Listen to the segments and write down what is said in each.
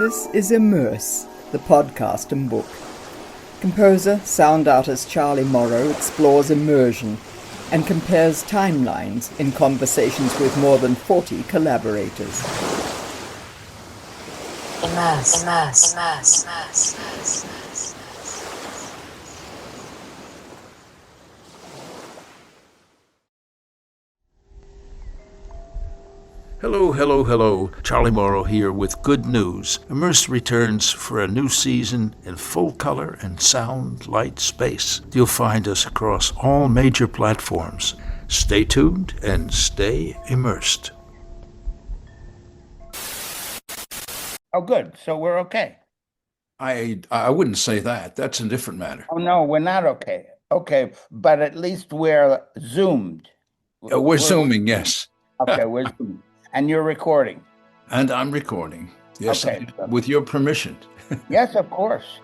This is iMMERSE, the podcast and book. Composer, sound artist Charlie Morrow explores immersion and compares timelines in conversations with more than 40 collaborators. iMMERSE, iMMERSE, iMMERSE, iMMERSE. Hello, hello, hello. Charlie Morrow here with good news. iMMERSE returns for a new season in full color and sound, light, space. You'll find us across all major platforms. Stay tuned and stay immersed. Oh, good. So we're okay. I wouldn't say that. That's a different matter. Oh, no, we're not okay. Okay, but at least we're Zoomed. We're Zooming, yes. Okay, we're Zoomed. And you're recording. And I'm recording. Yes, Okay. with your permission. Yes, of course.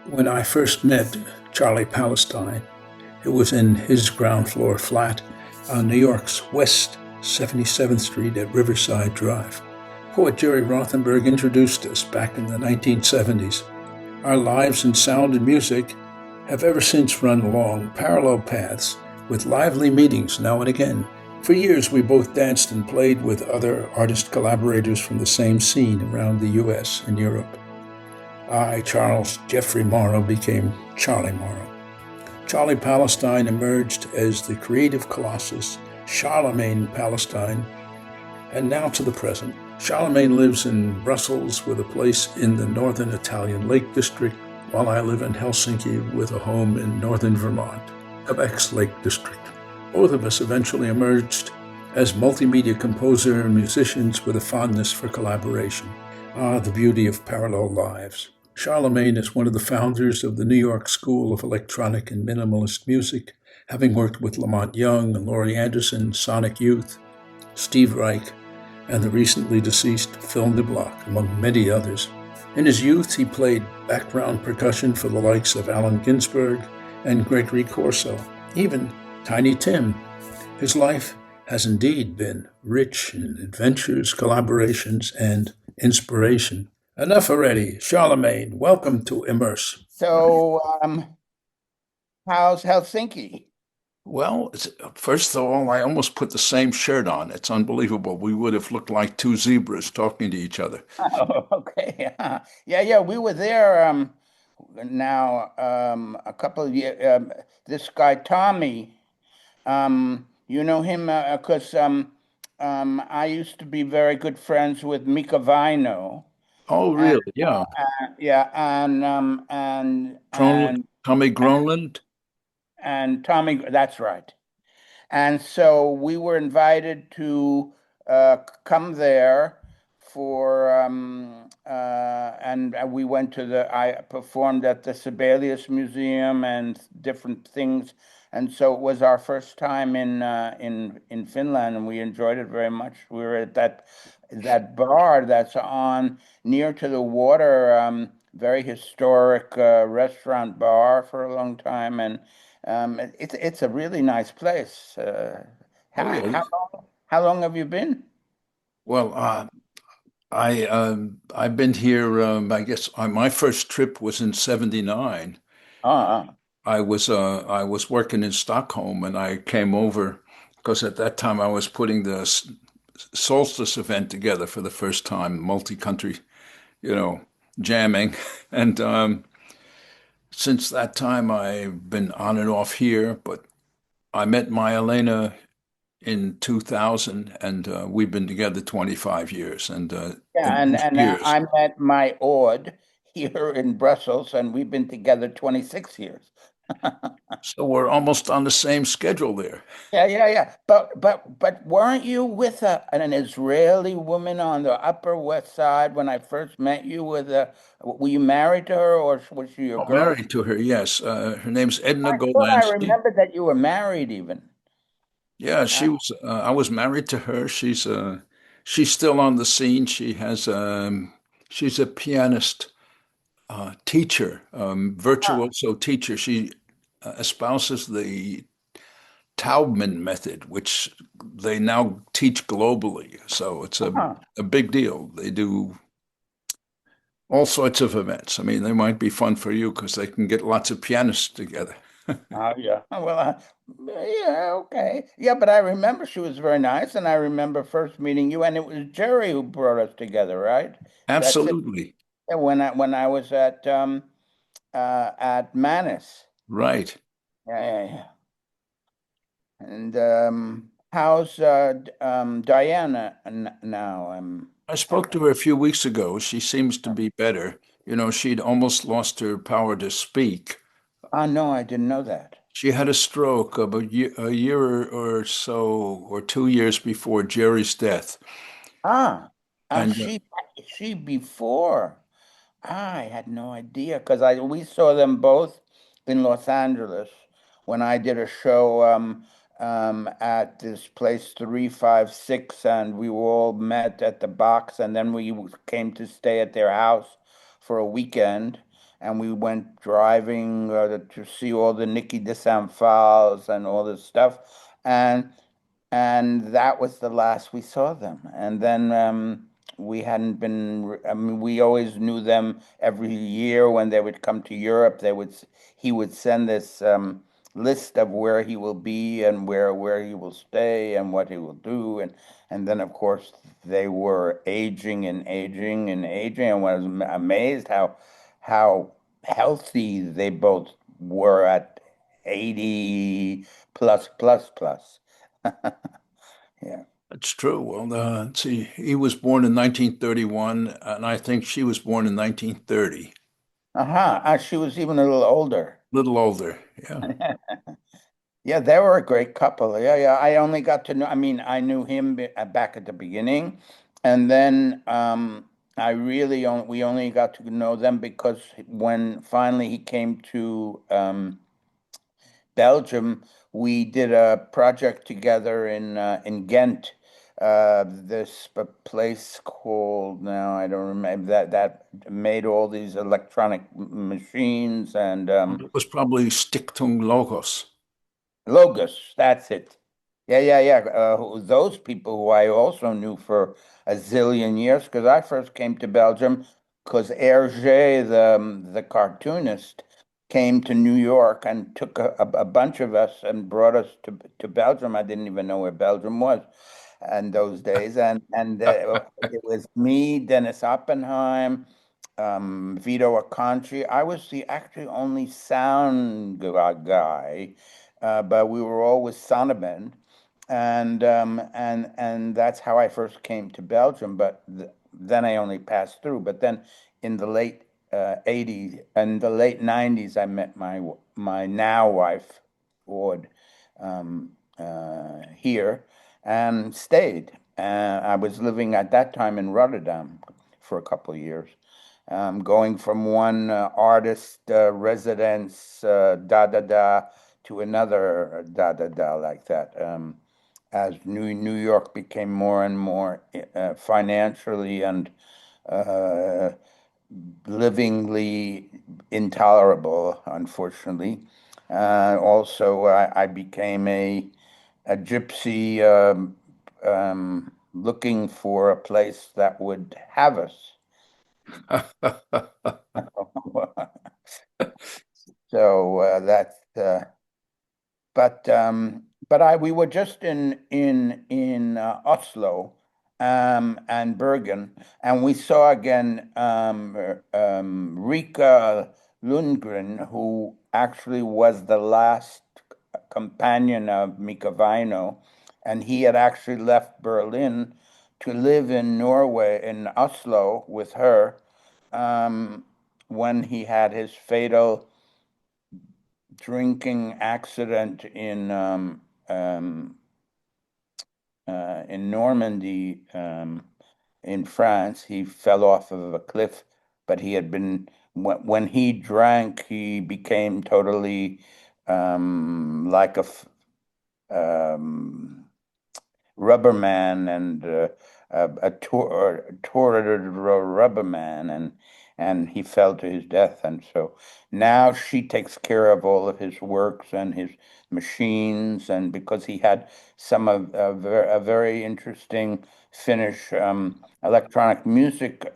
When I first met Charlie Palestine, it was in his ground floor flat on New York's West 77th Street at Riverside Drive. Poet Jerry Rothenberg introduced us back in the 1970s. Our lives in sound and music have ever since run along parallel paths with lively meetings now and again. For years, we both danced and played with other artist collaborators from the same scene around the U.S. and Europe. I, Charles Jeffrey Morrow, became Charlie Morrow. Charlie Palestine emerged as the creative colossus, Charlemagne Palestine, and now to the present. Charlemagne lives in Brussels with a place in the northern Italian Lake District, while I live in Helsinki with a home in northern Vermont, Quebec's Lake District. Both of us eventually emerged as multimedia composer and musicians with a fondness for collaboration. Ah, the beauty of parallel lives. Charlemagne is one of the founders of the New York School of Electronic and Minimalist Music, having worked with Lamont Young and Laurie Anderson, Sonic Youth, Steve Reich, and the recently deceased Phil Niblock, among many others. In his youth, he played background percussion for the likes of Allen Ginsberg and Gregory Corso, even Tiny Tim. His life has indeed been rich in adventures, collaborations, and inspiration. Enough already. Charlemagne, welcome to iMMERSE. So, how's Helsinki? Well, first of all, I almost put the same shirt on. It's unbelievable. We would have looked like two zebras talking to each other. Oh, okay. Yeah. We were there now a couple of years. This guy, Tommy, you know him because I used to be very good friends with Mika Vino. Oh, really? Yeah. Yeah, and Tommy Groenland? and Tommy, that's right. And so we were invited to come there for and we went to I performed at the Sibelius Museum and different things. And so it was our first time in Finland, and we enjoyed it very much. We were at that bar that's on near to the water, very historic restaurant bar for a long time, and it's a really nice place. How long have you been? Well, I've been here. I guess my first trip was in '79. I was working in Stockholm, and I came over because at that time I was putting the solstice event together for the first time, multi-country, jamming. And since that time I've been on and off here, but I met my Elena in 2000, and we've been together 25 years. And I met my Ord here in Brussels, and we've been together 26 years. So we're almost on the same schedule there. Yeah. But weren't you with an Israeli woman on the Upper West Side when I first met you? Were you married to her, or was she your girl? Married to her, yes. Her name's Edna I Golansky. remember that you were married even. Yeah, she was. I was married to her. She's still on the scene. She's a pianist, teacher, virtuoso teacher. She espouses the Taubman method, which they now teach globally. So it's a big deal. They do all sorts of events. I mean, they might be fun for you because they can get lots of pianists together. Oh, yeah. Well, yeah, okay. Yeah, but I remember she was very nice, and I remember first meeting you, and it was Jerry who brought us together, right? That's it. Absolutely. Yeah, when I was at Manus. Right. Yeah, yeah, yeah. And how's Diana now? I spoke to her a few weeks ago. She seems to be better. You know, she'd almost lost her power to speak. Oh no, I didn't know that. She had a stroke a year or so, or 2 years before Jerry's death. Ah, And she before. I had no idea because I we saw them both in Los Angeles when I did a show at this place 356, and we all met at the box, and then we came to stay at their house for a weekend, and we went driving to see all the Nicky de Fals and all this stuff, and that was the last we saw them. And then we hadn't been. I mean, we always knew them every year when they would come to Europe. He would send this list of where he will be and where he will stay and what he will do, and then of course they were aging and aging and aging, and I was amazed how healthy they both were at 80 plus plus plus. Yeah. that's true. Well, let's see, he was born in 1931, and I think she was born in 1930. Uh-huh. She was even a little older. Little older. Yeah. Yeah, they were a great couple. Yeah, yeah. I only got to know, I mean, I knew him back at the beginning, and then we only got to know them because when finally he came to Belgium, we did a project together in Ghent. This place called, now I don't remember, that made all these electronic machines and It was probably Stichting Logos. Logos. That's it. Yeah, yeah, yeah. Those people who I also knew for a zillion years, because I first came to Belgium because Hergé, the cartoonist, came to New York and took a bunch of us and brought us to Belgium. I didn't even know where Belgium was in those days, and it was me, Dennis Oppenheim, Vito Acconci. I was the actually only sound guy, but we were all with Sonnabend, and that's how I first came to Belgium. But then I only passed through. But then in the late 80s and the late 90s, I met my now wife, Ward, here and stayed. I was living at that time in Rotterdam for a couple of years, going from one artist residence da da da to another da da da like that. As New York became more and more financially and uh, livingly intolerable, unfortunately. Also, I became a gypsy looking for a place that would have us. So that's but I we were just in Oslo and Bergen, and we saw again Rika Lundgren, who actually was the last companion of Mika Väinö, and he had actually left Berlin to live in Norway, in Oslo, with her when he had his fatal drinking accident in Normandy, in France. He fell off of a cliff, but he had been when he drank, he became totally like um, rubber man and a tortured rubber man, and he fell to his death. And so now she takes care of all of his works and his machines, and because he had some of a very interesting Finnish electronic music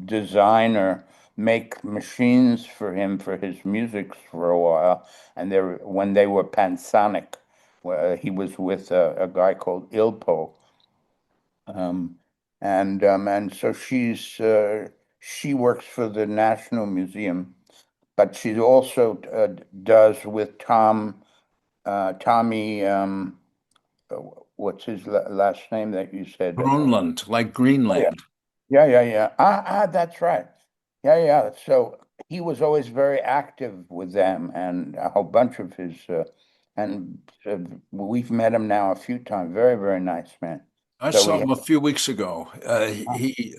designer make machines for him for his music for a while. And when they were Pansonic, he was with a guy called Ilpo. And so she works for the National Museum, but she also does with Tommy, what's his last name that you said? Groenland, like Oh, Greenland. yeah. That's right. Yeah. So he was always very active with them, and a whole bunch of his, and we've met him now a few times. Very, very nice man. I So saw he, him a few weeks ago. He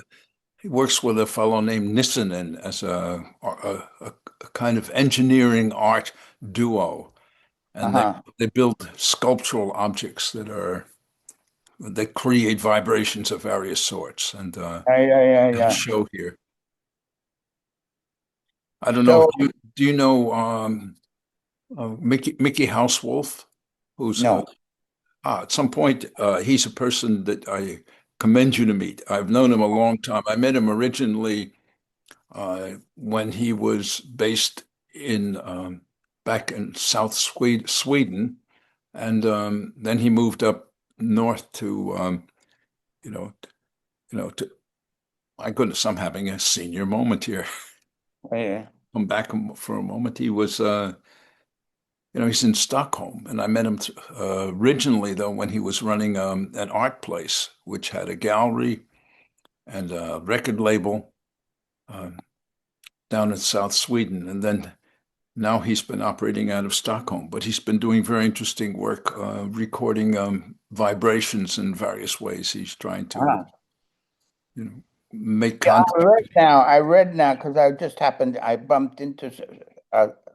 works with a fellow named Nissinen as a kind of engineering art duo, and uh-huh. they build sculptural objects that create vibrations of various sorts, and have a Yeah. show here. I don't know if So do you know Mickey Housewolf, who's no. at some point he's a person that I commend you to meet. I've known him a long time. I met him originally when he was based in back in South Sweden, and then he moved up north to you know to my goodness, I'm having a senior moment here. Yeah. Come back for a moment. He was he's in Stockholm, and I met him originally though when he was running an art place which had a gallery and a record label uh, down in South Sweden, and then now he's been operating out of Stockholm, but he's been doing very interesting work, recording vibrations in various ways. He's trying to, Ah. you know, make Yeah, contact. I read now because I bumped into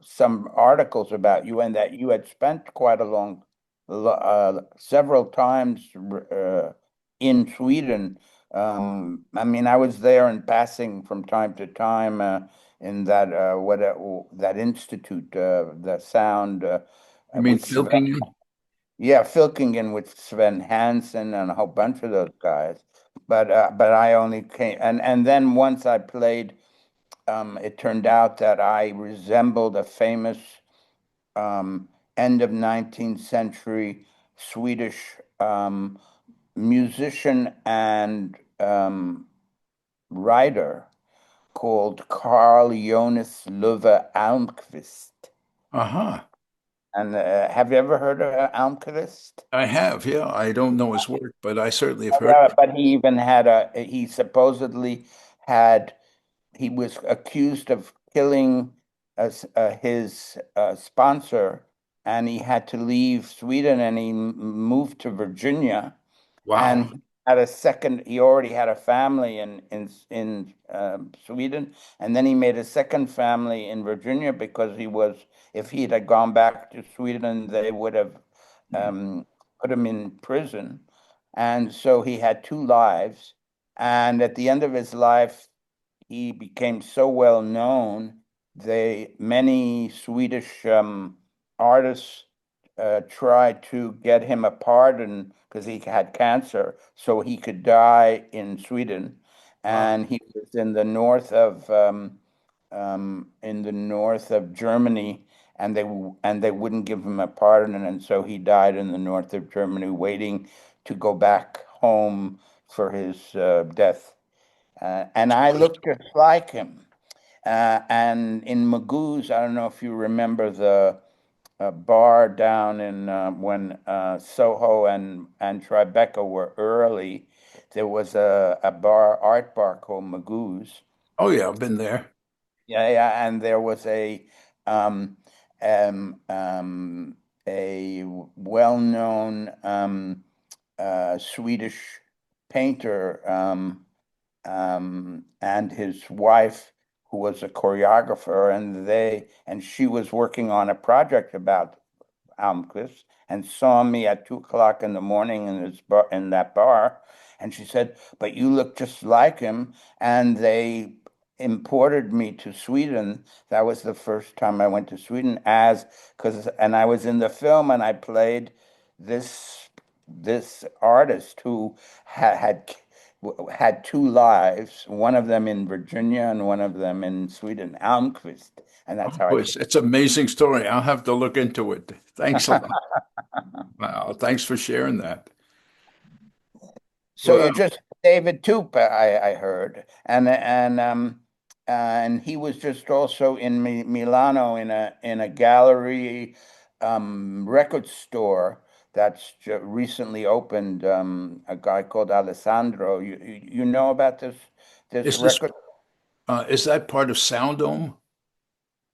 some articles about you and that you had spent quite a several times in Sweden. I mean, I was there in passing from time to time in that that institute, the sound You mean with Sven, Filkingen? yeah, Filkingen with Sven Hansen and a whole bunch of those guys. But I only came and then once I played, it turned out that I resembled a famous um, end of 19th century Swedish musician and writer called Carl Jonas Löve Almqvist. Uh-huh. And have you ever heard of Almqvist? I have, yeah. I don't know his work, but I certainly have heard Yeah, of it. but he supposedly had, he was accused of killing his sponsor, and he had to leave Sweden and he moved to Virginia. And Wow. he had a second, he already had a family in Sweden, and then he made a second family in Virginia because if he had gone back to Sweden, they would have put him in prison. And so he had two lives. And at the end of his life, he became so well known. Many Swedish artists tried to get him a pardon because he had cancer, so he could die in Sweden. Wow. And he was in the north of Germany, and they wouldn't give him a pardon, and so he died in the north of Germany, waiting to go back home for his death. And I looked just like him. And in Magoo's, I don't know if you remember the bar down in when Soho and Tribeca were early. There was a art bar called Magoo's. Oh yeah, I've been there. Yeah, and there was um, um, um, a well-known Swedish painter and his wife, who was a choreographer, and she was working on a project about Almquist and saw me at 2 o'clock in the morning in that bar, and she said, "But you look just like him." And they imported me to Sweden. That was the first time I went to Sweden and I was in the film and I played this artist who had had two lives, one of them in Virginia and one of them in Sweden, Almqvist, and that's how I. It's an amazing story. I'll have to look into it. Thanks a lot. Wow, thanks for sharing that. So Well, you just David Toop, I heard, and he was just also in Milano in a gallery record store that's recently opened. A guy called Alessandro. You know about this is this record? is that part of Sound Dome?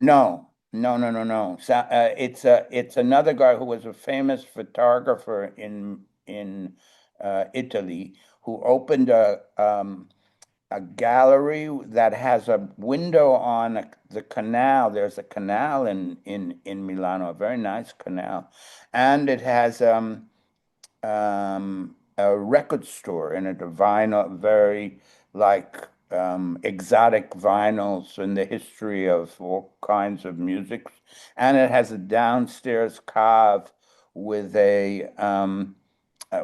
No, no, no, no, no. So, it's another guy who was a famous photographer in Italy who opened a gallery that has a window on the canal. There's a canal in Milano, a very nice canal, and it has a record store in it, a vinyl, very like exotic vinyls in the history of all kinds of music. And it has a downstairs cave with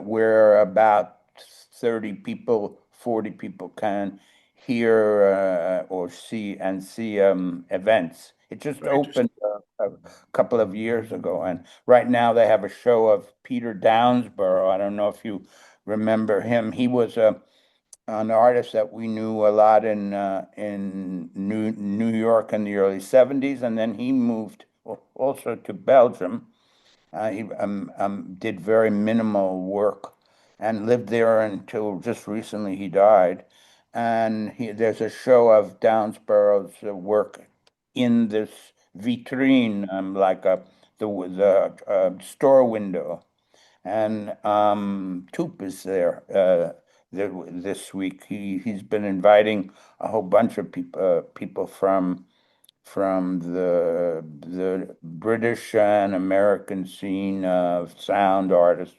where about 30 people, 40 people can hear or see events. It just Very interesting. opened a couple of years ago, and right now they have a show of Peter Downsborough. I don't know if you remember him. He was an artist that we knew a lot in New York in the early 70s, and then he moved also to Belgium. He did very minimal work and lived there until just recently he died. And there's a show of Downsborough's work in this vitrine, like the store window. And Toop is there this week. He's been inviting a whole bunch of people from the British and American scene of sound artists.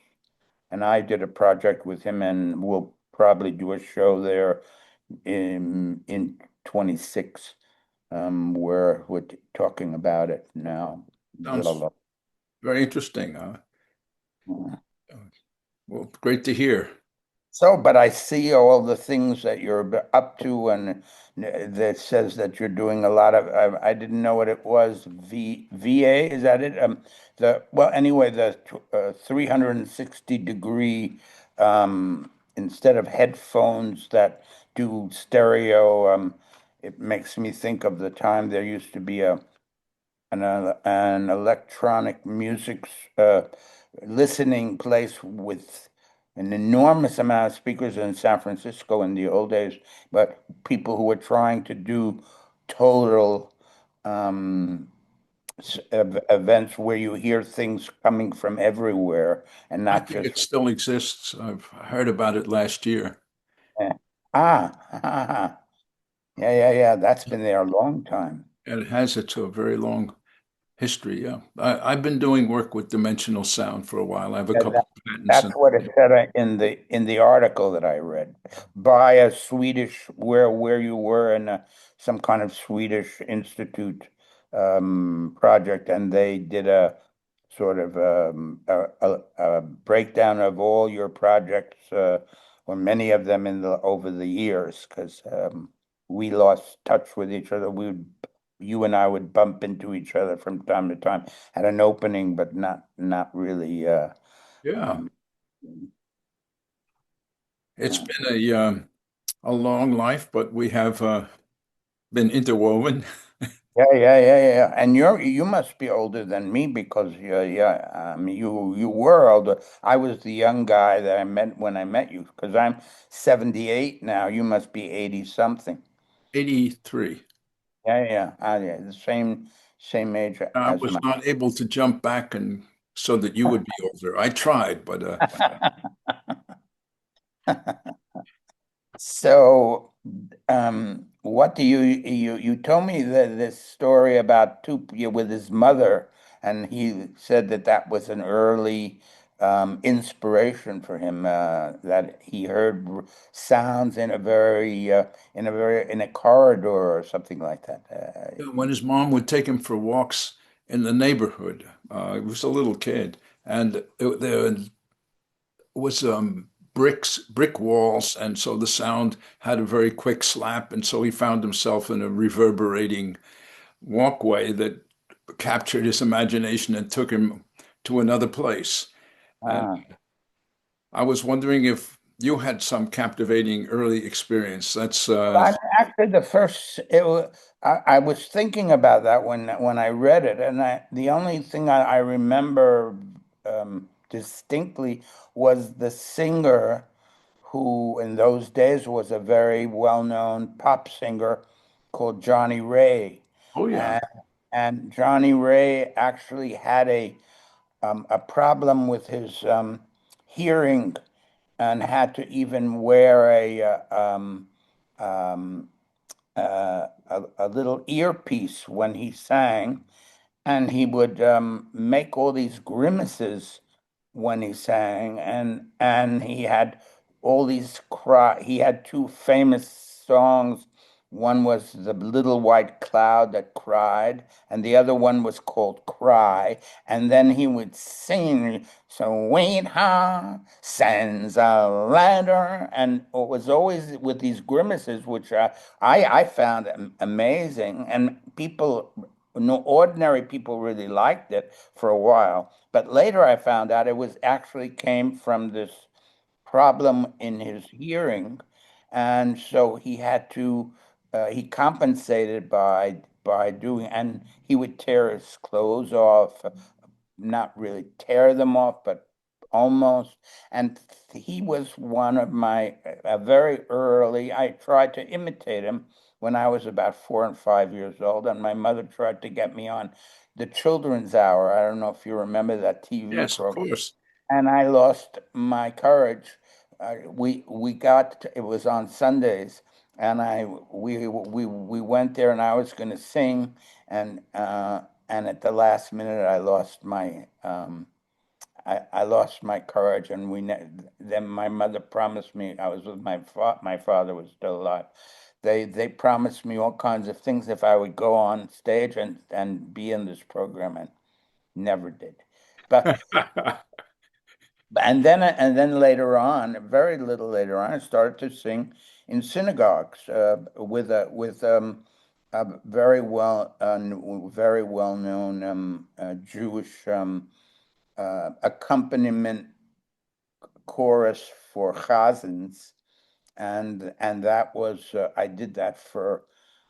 And I did a project with him, and we'll probably do a show there in 26, where we're talking about it now. Sounds very interesting. Well, great to hear. So, but I see all the things that you're up to, and that says that you're doing a lot of. I didn't know what it was. VA, is that it? Anyway, the 360-degree, instead of headphones that do stereo. It makes me think of the time there used to be an electronic music listening place with an enormous amount of speakers in San Francisco in the old days, but people who were trying to do total events where you hear things coming from everywhere and I not think it just. still exists. I've heard about it last year. eh, ah, yeah. That's been there a long time. And it has it to a very long history. Yeah. I've been doing work with dimensional sound for a while. I have a Yeah, couple of patents. that's what it said in the article that I read by a Swedish where you were in some kind of Swedish institute project, and they did a sort of a breakdown of all your projects, or many of them over the years, because we lost touch with each other. You and I would bump into each other from time to time at an opening, but not really. Yeah. Um, It's yeah. been a long life, but we have been interwoven. Yeah. And you must be older than me because you were older. I was the young guy that I met when I met you because I'm 78 now. You must be 80 something. 83. Yeah, the same age I as was my. not able to jump back and so that you would be older. I tried, but So, what do you told me that this story about Tupia with his mother, and he said that that was an early inspiration for him, that he heard sounds in a corridor or something like that. when his mom would take him for walks in the neighborhood, he was a little kid, and there was brick walls, and so the sound had a very quick slap, and so he found himself in a reverberating walkway that captured his imagination and took him to another place. And I was wondering if you had some captivating early experience. That's After the first, I was thinking about that when I read it, and the only thing I remember distinctly was the singer, who in those days was a very well-known pop singer called Johnny Ray. oh yeah. And Johnny Ray actually had a problem with his hearing, and had to even wear a little earpiece when he sang, and he would make all these grimaces when he sang, and he had all these cry. He had two famous songs. One was The Little White Cloud That Cried, and the other one was called Cry. And then he would sing, Sweetheart sends a letter, and it was always with these grimaces, which I found amazing, and people, no ordinary people, really liked it for a while. But later I found out it was actually came from this problem in his hearing, and so he had to he compensated by doing, and he would tear his clothes off, not really tear them off, but almost. And he was one of my very early. I tried to imitate him when I was about 4 and 5 years old, and my mother tried to get me on the Children's Hour. I don't know if you remember that TV Yes, of program. course. And I lost my courage. We got it was on Sundays, and we went there, and I was going to sing, and at the last minute I lost my I lost my courage, and then my mother promised me. I was with my father was still alive. They promised me all kinds of things if I would go on stage and be in this program, and never did. But and then later on, very little later on, I started to sing in synagogues with a very well known Jewish accompaniment chorus for chazans, and that was I did that for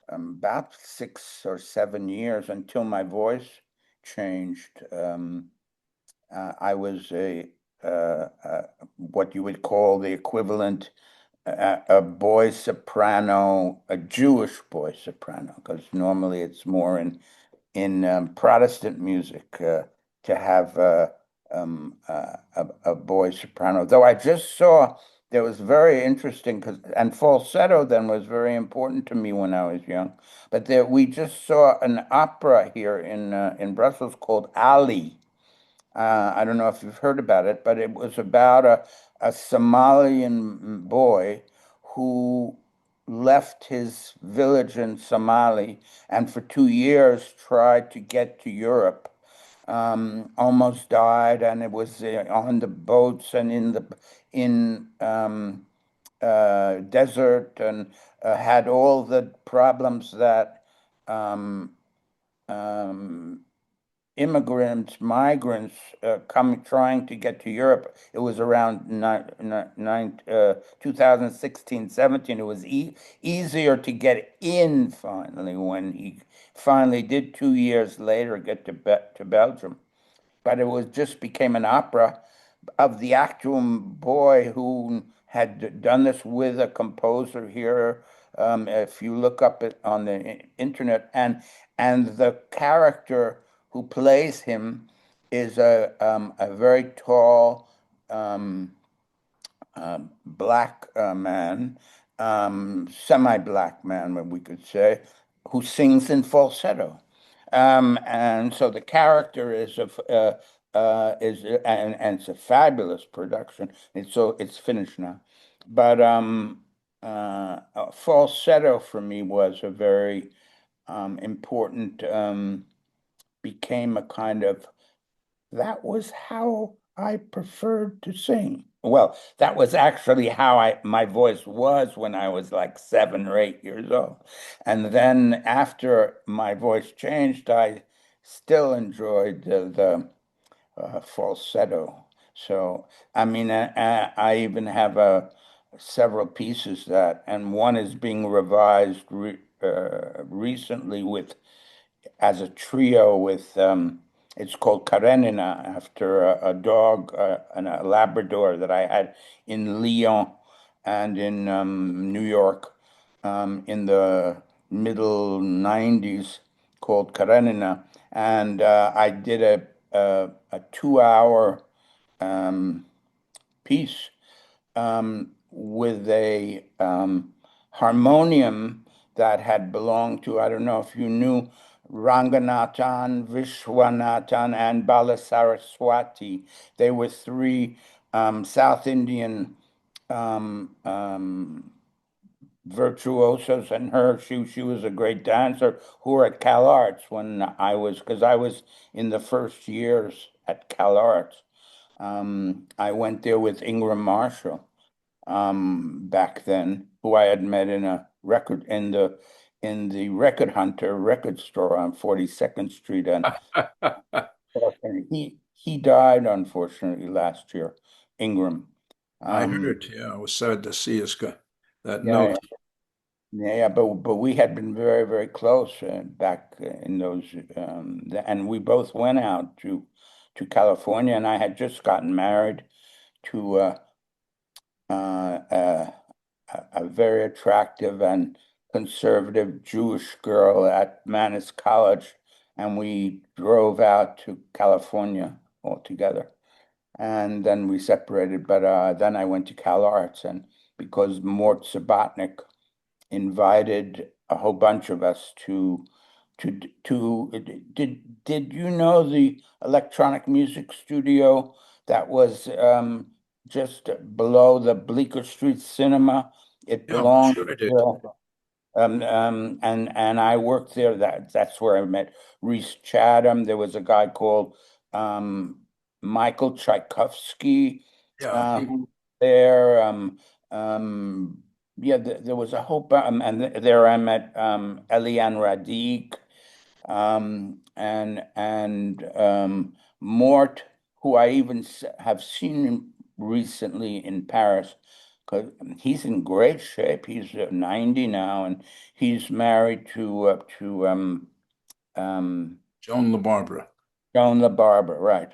about 6 or 7 years until my voice changed. I was what you would call the equivalent, a boy soprano, a Jewish boy soprano, because normally it's more in Protestant music to have a boy soprano. Though I just saw, that was very interesting, and falsetto then was very important to me when I was young. But we just saw an opera here in Brussels called Ali. I don't know if you've heard about it, but it was about a Somalian boy who left his village in Somali, and for 2 years tried to get to Europe. Almost died, and it was on the boats and in desert, and had all the problems that um, um, migrants trying to get to Europe. It was around 2016, 17. It was easier to get in finally when he finally did 2 years later get to Belgium. But it was just became an opera of the actual boy who had done this with a composer here. If you look up it on the internet, and the character who plays him is a very tall black man, semi-black man, we could say, who sings in falsetto. And so the character and it's a fabulous production. It's finished now, but falsetto for me was a very important. Became a kind of, that was how I preferred to sing. Well, that was actually how my voice was when I was like 7 or 8 years old. And then after my voice changed, I still enjoyed the falsetto. So, I mean, I even have several pieces and one is being revised recently as a trio with it's called Karenina after a dog and a Labrador that I had in Lyon and in New York in the middle 90s called Karenina. And I did a 2 hour piece with a harmonium that had belonged to, I don't know if you knew, Ranganathan, Vishwanathan, and Balasaraswati. They were three South Indian virtuosos, and she was a great dancer who were at Cal Arts because I was in the first years at Cal Arts. I went there with Ingram Marshall back then, who I had met in the Record Hunter record store on 42nd Street, and he died unfortunately last year, Ingram. I heard. Yeah, I was sad to see that Yeah, note. yeah, but we had been very, very close back in those, and we both went out to California, and I had just gotten married to uh, a very attractive and conservative Jewish girl at Mannes College, and we drove out to California all together. And then we separated, but then I went to Cal Arts, and because Morton Subotnik invited a whole bunch of us did you know the electronic music studio that was just below the Bleecker Street Cinema? It Yeah, I'm belonged sure I did. and I worked there. That's where I met Rhys Chatham. There was a guy called Michael Tchaikovsky Yeah, who was there. Yeah, there was a whole and there I met Eliane Radic and Mort, who I even have seen recently in Paris, because he's in great shape. He's 90 now, and he's married to Joan LaBarbera. Joan the Barber, right?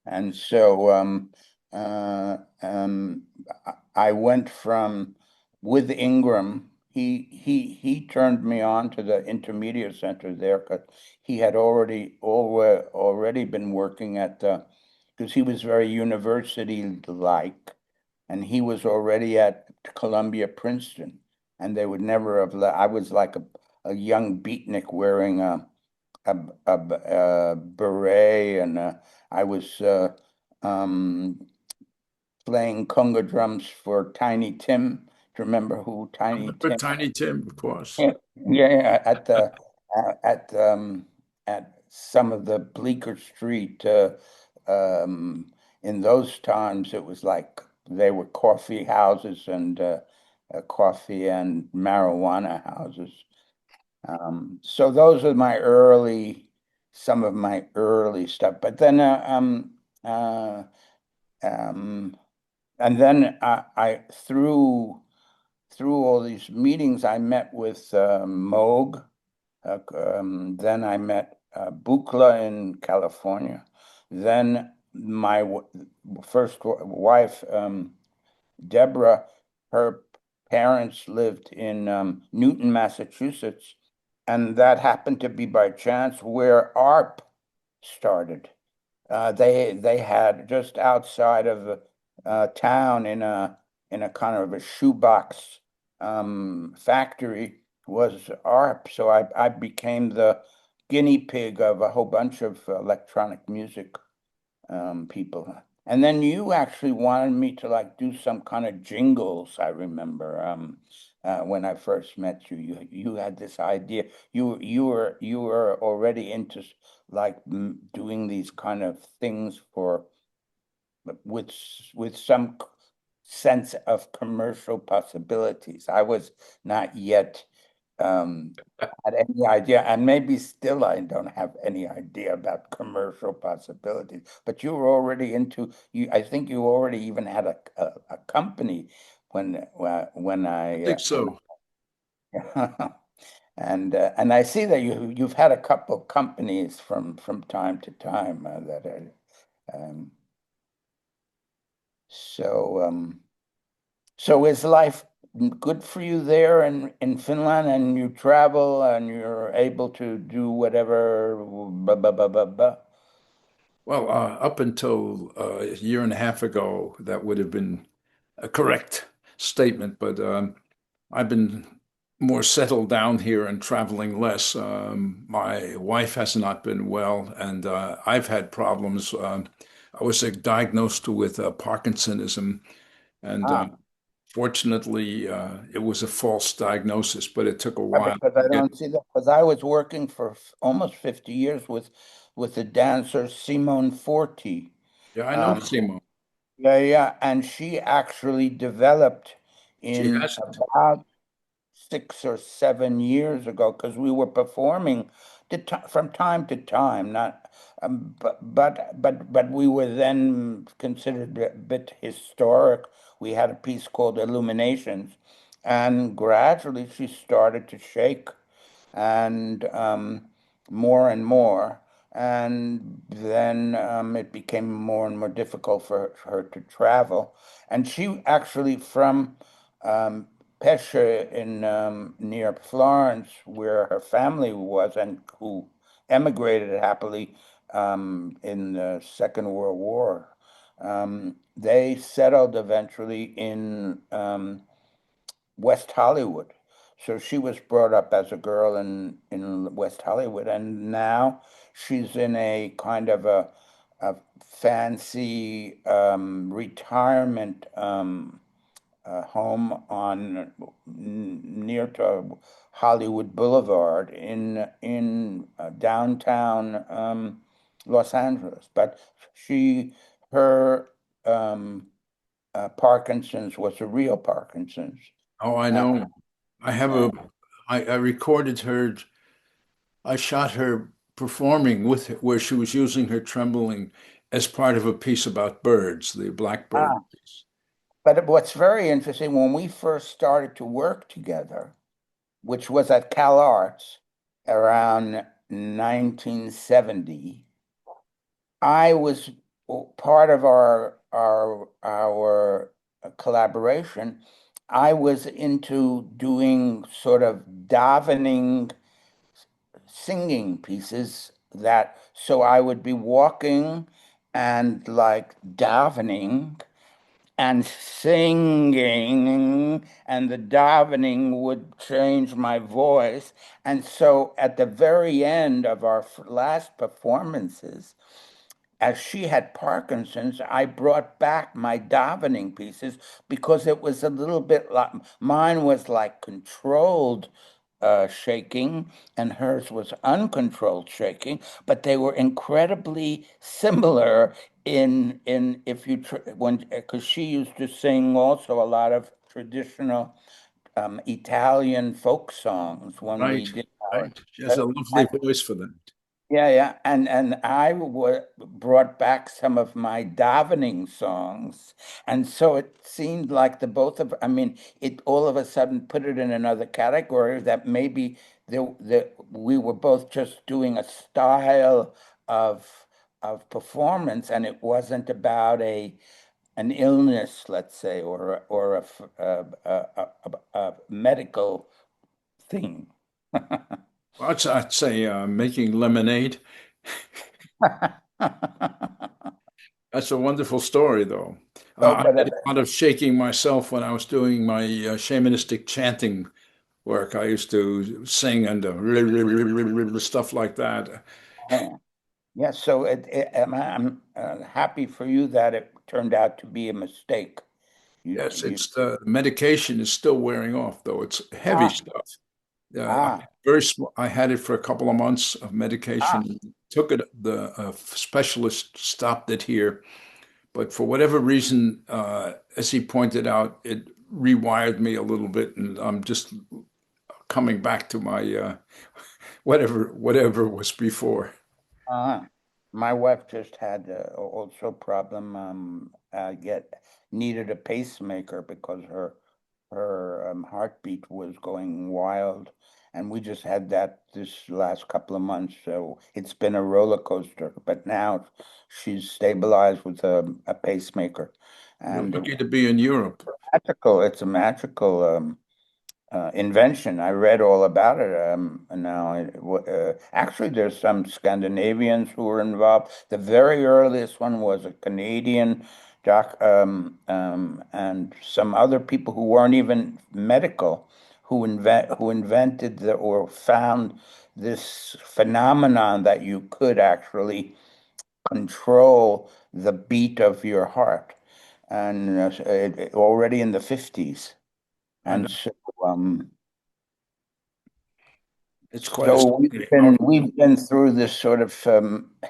And so uh, um, I went from with Ingram. He turned me on to the intermediate center there because he had already been working at the because he was very university-like, and he was already at Columbia, Princeton, and they would never have let. I was like a young beatnik wearing a beret, and I was playing conga drums for Tiny Tim. Do you remember who I Tiny remember Tim? Tiny Tim, of course. Yeah, yeah, at at some of the Bleecker Street. In those times, it was like they were coffee houses and coffee and marijuana houses. So those are some of my early stuff. But then, um, and then I through all these meetings, I met with Moog. Then I met Buchla in California. Then my first wife, Deborah, her parents lived in Newton, Massachusetts, and that happened to be by chance where ARP started. They had just outside of town in a kind of a shoebox factory was ARP. So I became the guinea pig of a whole bunch of electronic music people. And then you actually wanted me to like do some kind of jingles, I remember. When I first met you, you had this idea. You were already into like doing these kind of things for with some sense of commercial possibilities. I was not yet had any idea, and maybe still I don't have any idea about commercial possibilities. But you were already into you. I think you already even had a company when I think so. and I see that you've had a couple of companies from time to time that are so is life good for you there in Finland, and you travel and you're able to do whatever blah, blah, blah, blah, blah. Well, up until a year and a half ago, that would have been a correct statement, but I've been more settled down here and traveling less. My wife has not been well, and I've had problems. I was diagnosed with Parkinsonism, and fortunately, it was a false diagnosis, but it took a while. Because I don't see that, because I was working for almost 50 years with the dancer Simone Forti. Yeah, I know Simone. Yeah, and she actually developed She in hasn't. about 6 or 7 years ago, because we were performing from time to time, not but we were then considered a bit historic. We had a piece called Illuminations, and gradually she started to shake, and more and more. And then it became more and more difficult for her to travel. And she actually, from Pesce in near Florence, where her family was, and who emigrated happily in the Second World War, they settled eventually in West Hollywood. So she was brought up as a girl in West Hollywood, and now she's in a kind of a fancy retirement home on near to Hollywood Boulevard in downtown Los Angeles. But her Parkinson's was a real Parkinson's. Oh, I know. I have I recorded her. I shot her performing with where she was using her trembling as part of a piece about birds, the blackbird Ah, piece. but what's very interesting, when we first started to work together, which was at Cal Arts around 1970, I was part of our collaboration. I was into doing sort of davening singing pieces, that so I would be walking and like davening and singing, and the davening would change my voice. And so at the very end of our last performances, as she had Parkinson's, I brought back my davening pieces, because it was a little bit like mine was like controlled shaking, and hers was uncontrolled shaking, but they were incredibly similar in if you when because she used to sing also a lot of traditional Italian folk songs when we Right, did right. She has a lovely voice for that. yeah, and I brought back some of my davening songs, and so it seemed like the both of, I mean, it all of a sudden put it in another category, that maybe we were both just doing a style of performance, and it wasn't about an illness, let's say, or a medical thing. Well, I'd say making lemonade. That's a wonderful story, though. So, I did a lot of shaking myself when I was doing my shamanistic chanting work. I used to sing and stuff like that. yeah, so I'm happy for you that it turned out to be a mistake. Yes, You it's the medication is still wearing off, though. It's heavy ah stuff. ah I had it for a couple of months of ah medication. Took it. The specialist stopped it here, But for whatever reason, as he pointed out, it rewired me a little bit, and I'm just coming back to my whatever was before. My wife just had also problem needed a pacemaker because her heartbeat was going wild, and we just had that this last couple of months. So it's been a roller coaster, but now she's stabilized with a pacemaker, You're and lucky to be in Europe. it's a magical invention. I read all about it. Now, actually, there's some Scandinavians who were involved. The very earliest one was a Canadian doc, and some other people who weren't even medical, who invented or found this phenomenon that you could actually control the beat of your heart, and already in the 50s. And so, it's quite we've been through this sort of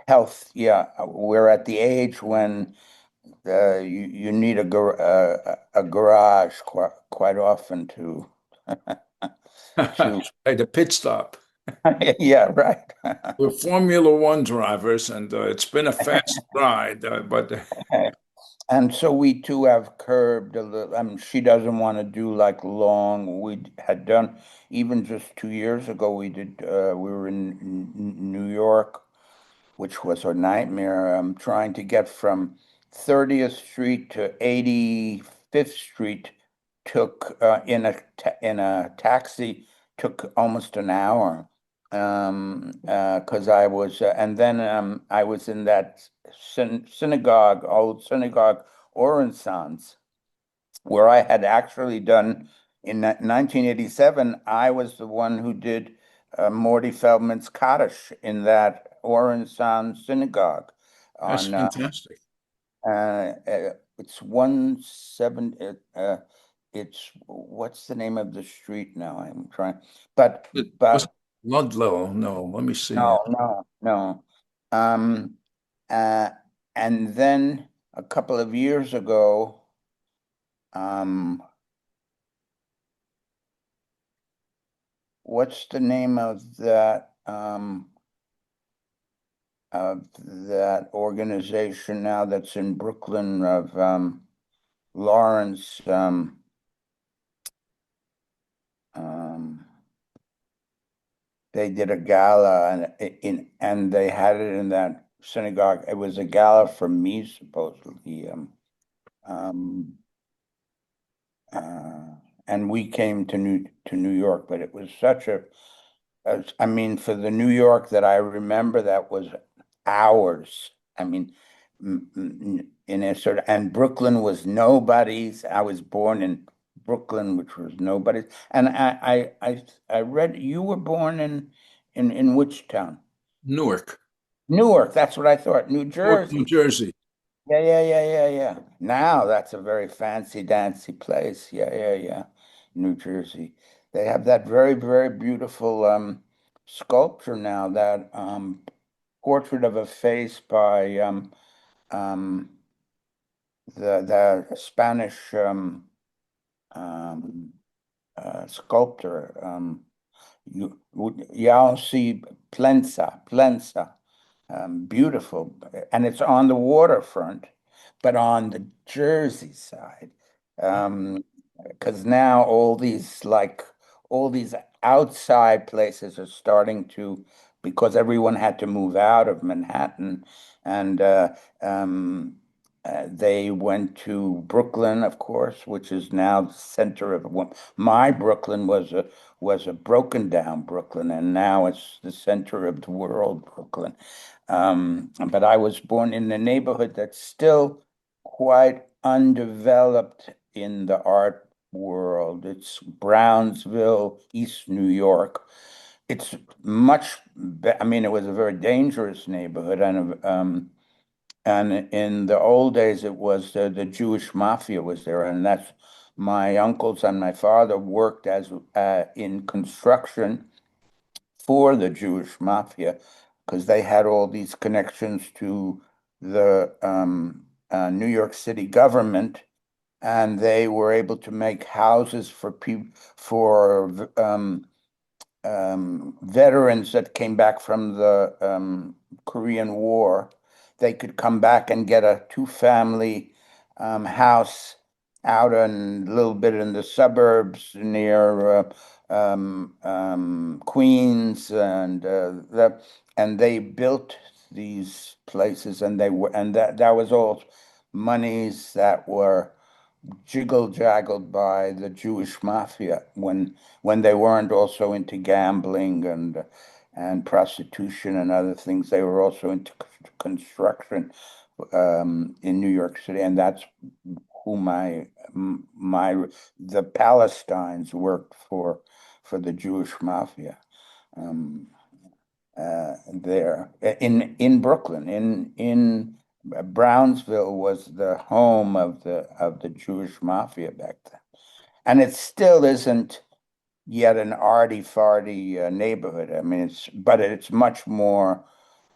health. Yeah, we're at the age when you need a garage quite often to like a pit stop. Yeah, right. We're Formula One drivers, and it's been a fast ride, but And so we too have curbed a little. I mean, she doesn't want to do like long. We had done even just 2 years ago. We did. We were in New York, which was a nightmare. Trying to get from 30th Street to 85th Street took in a taxi took almost an hour. Because I was, and then I was in that synagogue, old synagogue, Orensons, where I had actually done in 1987. I was the one who did Morty Feldman's Kaddish in that Orenson synagogue. That's fantastic. It's 170. It's what's the name of the street now? I'm trying, but Ludlow. No, let me see. No. Um, and then a couple of years ago, what's the name of that organization now that's in Brooklyn of Lawrence? They did a gala and they had it in that synagogue. It was a gala for me, supposedly. And we came to New York, but it was such I mean, for the New York that I remember, that was hours. I mean, in a sort of, and Brooklyn was nobody's. I was born in Brooklyn, which was nobody's. And I read you were born in which town? Newark. Newark, that's what I thought. New Newark, Jersey. New Jersey. Yeah. Now that's a very fancy dancy place. Yeah. New Jersey. They have that very, very beautiful sculpture now, that portrait of a face by the Spanish sculptor. You'll see Plensa. Beautiful, and it's on the waterfront, but on the Jersey side. Because now all these outside places are starting to, because everyone had to move out of Manhattan, and they went to Brooklyn, of course, which is now the center of my Brooklyn was a broken down Brooklyn, and now it's the center of the world, Brooklyn. But I was born in a neighborhood that's still quite undeveloped in the art world. It's Brownsville, East New York. It's I mean, it was a very dangerous neighborhood, and in the old days, it was the Jewish mafia was there, and that's my uncles and my father worked as in construction for the Jewish mafia, because they had all these connections to the New York City government, and they were able to make houses for people for veterans that came back from the Korean War. They could come back and get a two-family house out a little bit in the suburbs near Queens, and they built these places, and that was all monies that were jiggle-jaggled by the Jewish mafia when they weren't also into gambling and prostitution and other things. They were also into construction in New York City, and that's who the Palestines worked for the Jewish mafia there in Brooklyn. In Brownsville was the home of the Jewish mafia back then, and it still isn't yet an arty-farty neighborhood. I mean, it's much more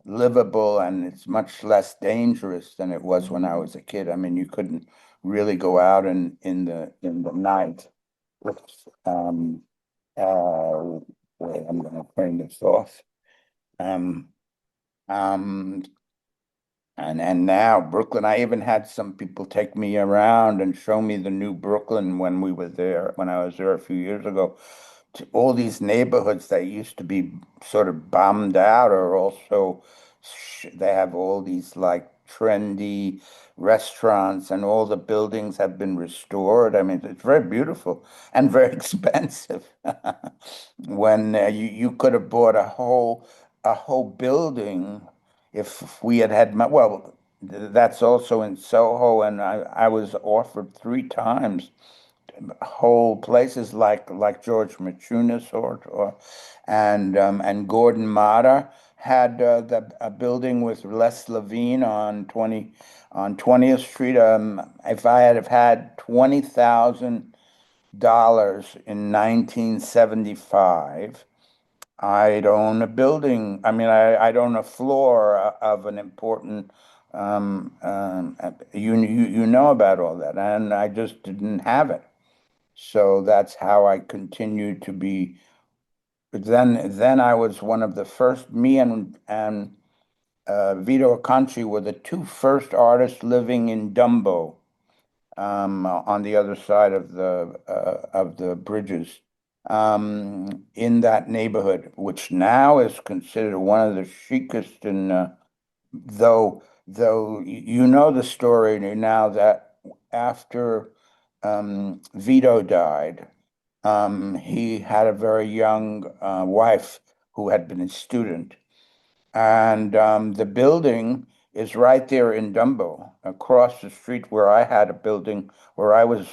livable, and it's much less dangerous than it was when I was a kid. I mean, you couldn't really go out in the night. Wait, I'm going to turn this off. And now Brooklyn, I even had some people take me around and show me the new Brooklyn when I was there a few years ago. All these neighborhoods that used to be sort of bombed out are also, they have all these like trendy restaurants, and all the buildings have been restored. I mean, it's very beautiful and very expensive. When you could have bought a whole building if we had well, that's also in Soho, and I was offered 3 times whole places like George Machunas and Gordon Matter had a building with Les Levine on 20th Street. If I had $20,000 in 1975, I'd own a building. I mean, I'd own a floor of an important. You know about all that, and I just didn't have it. So that's how I continued to be. But then I was one of the first. Me and Vito Acconci were the 2 first artists living in Dumbo, on the other side of the bridges, in that neighborhood, which now is considered one of the chicest. And though you know the story now that after Vito died, he had a very young wife who had been a student. And the building is right there in Dumbo, across the street where I had a building where I was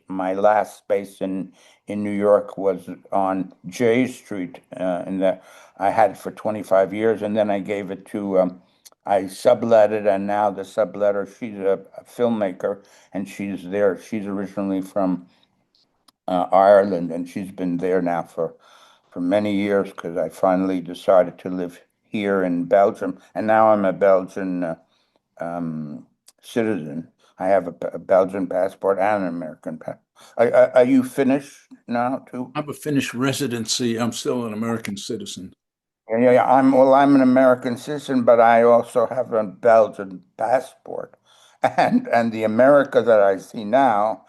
my last space in New York was on J Street, and I had it for 25 years, and then I gave it to I sublet it, and now the subletter, she's a filmmaker, and she's there. She's originally from Ireland, and she's been there now for many years because I finally decided to live here in Belgium, and now I'm a Belgian citizen. I have a Belgian passport and an American passport. Are you Finnish now too? I have a Finnish residency. I'm still an American citizen. Yeah. I'm an American citizen, but I also have a Belgian passport, and the America that I see now,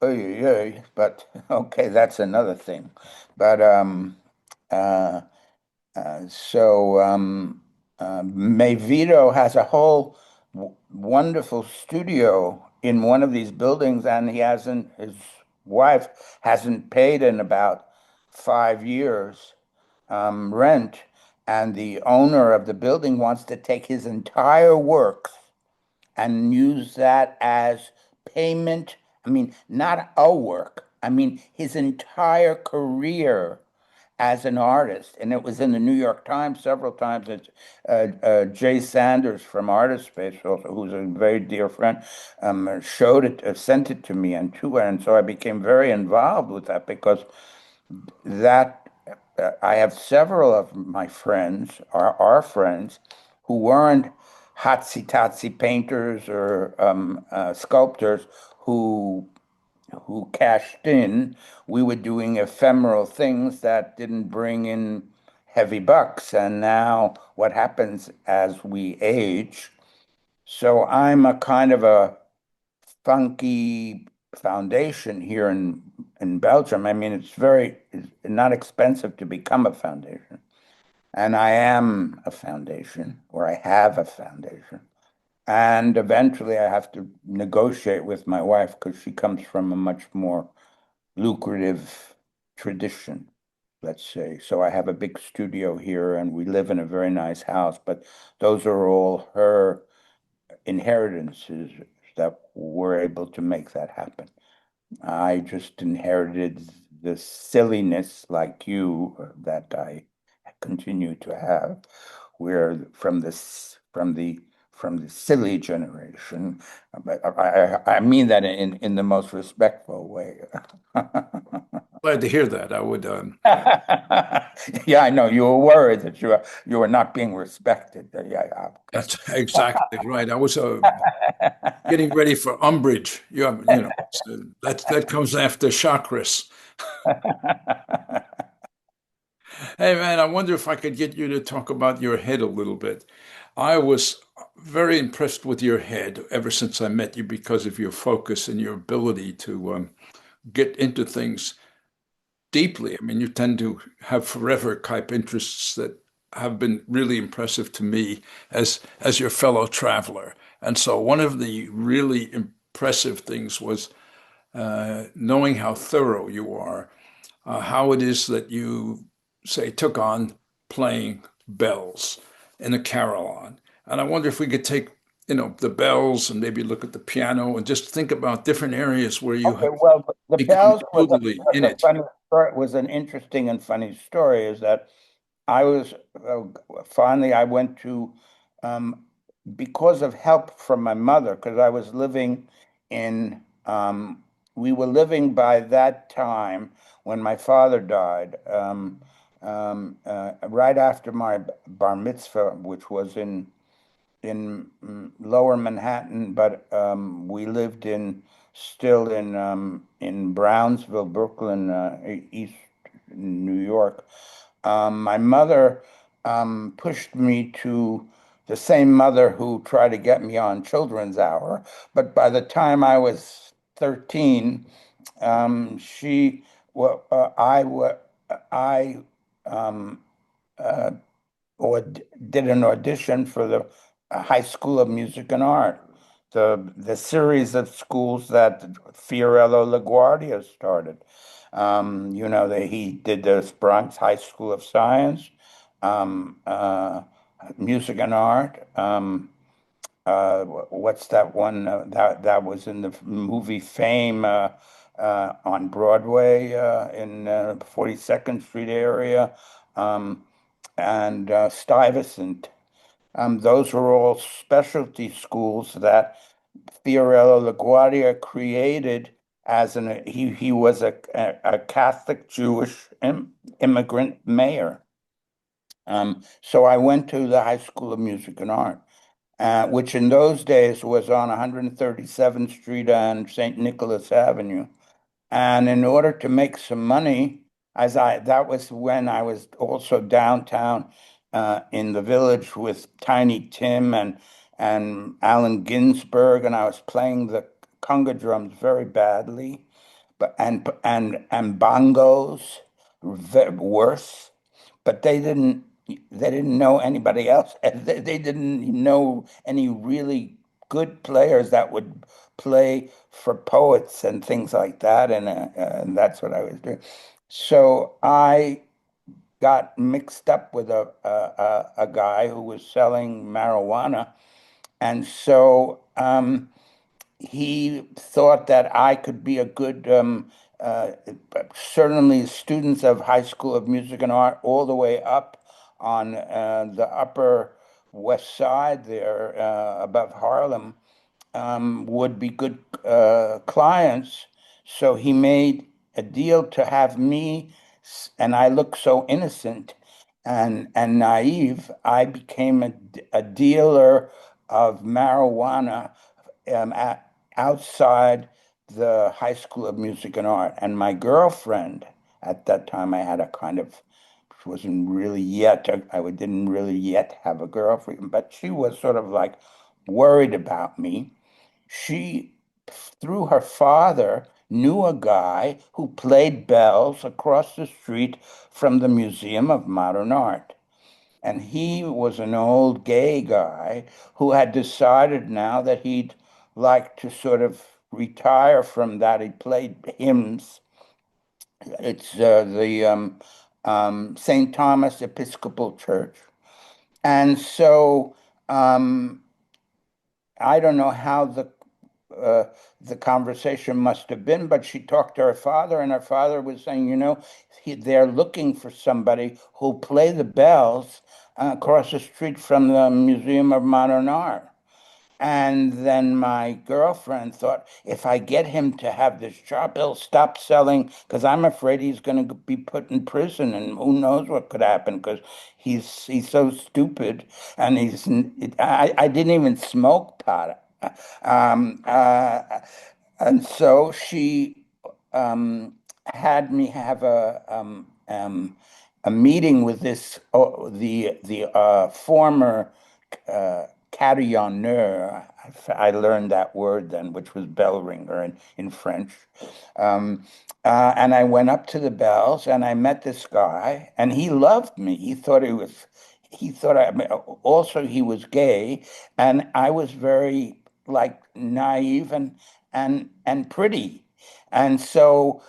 but okay, that's another thing. But uh, Mayvito has a whole wonderful studio in one of these buildings, and his wife hasn't paid in about 5 years rent, and the owner of the building wants to take his entire works and use that as payment. I mean, not a work. I mean, his entire career as an artist, and it was in the New York Times several times. It's Jay Sanders from Artist Space, also, who's a very dear friend, sent it to me, and so I became very involved with that because I have several of my friends, our friends, who weren't hotsy-totsy painters or sculptors who cashed in. We were doing ephemeral things that didn't bring in heavy bucks. And now what happens as we age? So I'm a kind of a funky foundation here in Belgium. I mean, it's not expensive to become a foundation. And I am a foundation, or I have a foundation. And eventually I have to negotiate with my wife because she comes from a much more lucrative tradition, let's say. So I have a big studio here and we live in a very nice house, but those are all her inheritances that were able to make that happen. I just inherited the silliness like you that I continue to have, where from the silly generation. But I mean that in the most respectful way. Glad to hear that. I would. Yeah, I know you were worried that you were not being respected. Yeah. That's exactly right. I was getting ready for umbrage. So that comes after chakras. Hey man, I wonder if I could get you to talk about your head a little bit. I was very impressed with your head ever since I met you because of your focus and your ability to get into things deeply. I mean, you tend to have forever type interests that have been really impressive to me as your fellow traveler. And so one of the really impressive things was knowing how thorough you are, how it is that you, say, took on playing bells in a carillon. And I wonder if we could take, the bells and maybe look at the piano and just think about different areas where you have Well, the become bells totally in it. was an interesting and funny story. Is that I was finally I went to because of help from my mother, because I was living in we were living by that time when my father died, right after my bar mitzvah, which was in Lower Manhattan, but we lived still in Brownsville, Brooklyn, East New York. My mother pushed me to the same mother who tried to get me on Children's Hour, but by the time I was 13, she well, I or did an audition for the High School of Music and Art, the series of schools that Fiorello LaGuardia started. He did the Bronx High School of Science, Music and Art. What's that one that was in the movie Fame on Broadway in 42nd Street area, and Stuyvesant. Those were all specialty schools that Fiorello LaGuardia created he was a Catholic Jewish immigrant mayor. So I went to the High School of Music and Art, which in those days was on 137th Street and St. Nicholas Avenue. And in order to make some money, that was when I was also downtown in the Village with Tiny Tim and Allen Ginsberg, and I was playing the conga drums very badly, but and bongos worse, but they didn't know anybody else. They didn't know any really good players that would play for poets and things like that, and that's what I was doing. So I got mixed up with a guy who was selling marijuana, and so he thought that I could be a good, certainly students of High School of Music and Art all the way up on the Upper West Side there above Harlem would be good clients. So he made a deal to have me, and I look so innocent and naive. I became a dealer of marijuana outside the High School of Music and Art. And my girlfriend, at that time, I had a kind of, she wasn't really yet, didn't really yet have a girlfriend, but she was sort of like worried about me. She, through her father, knew a guy who played bells across the street from the Museum of Modern Art. And he was an old gay guy who had decided now that he'd like to sort of retire from that. He played hymns. It's the St. Thomas Episcopal Church. And so I don't know how the conversation must have been, but she talked to her father, and her father was saying, they're looking for somebody who'll play the bells across the street from the Museum of Modern Art. And then my girlfriend thought, if I get him to have this job, he'll stop selling, because I'm afraid he's going to be put in prison, and who knows what could happen, because he's so stupid, and I didn't even smoke pot. And so she had me have a meeting with the former carillonneur. I learned that word then, which was bell ringer in French. And I went up to the bells, and I met this guy, and he loved me. He thought also he was gay, and I was very like naive and pretty. And so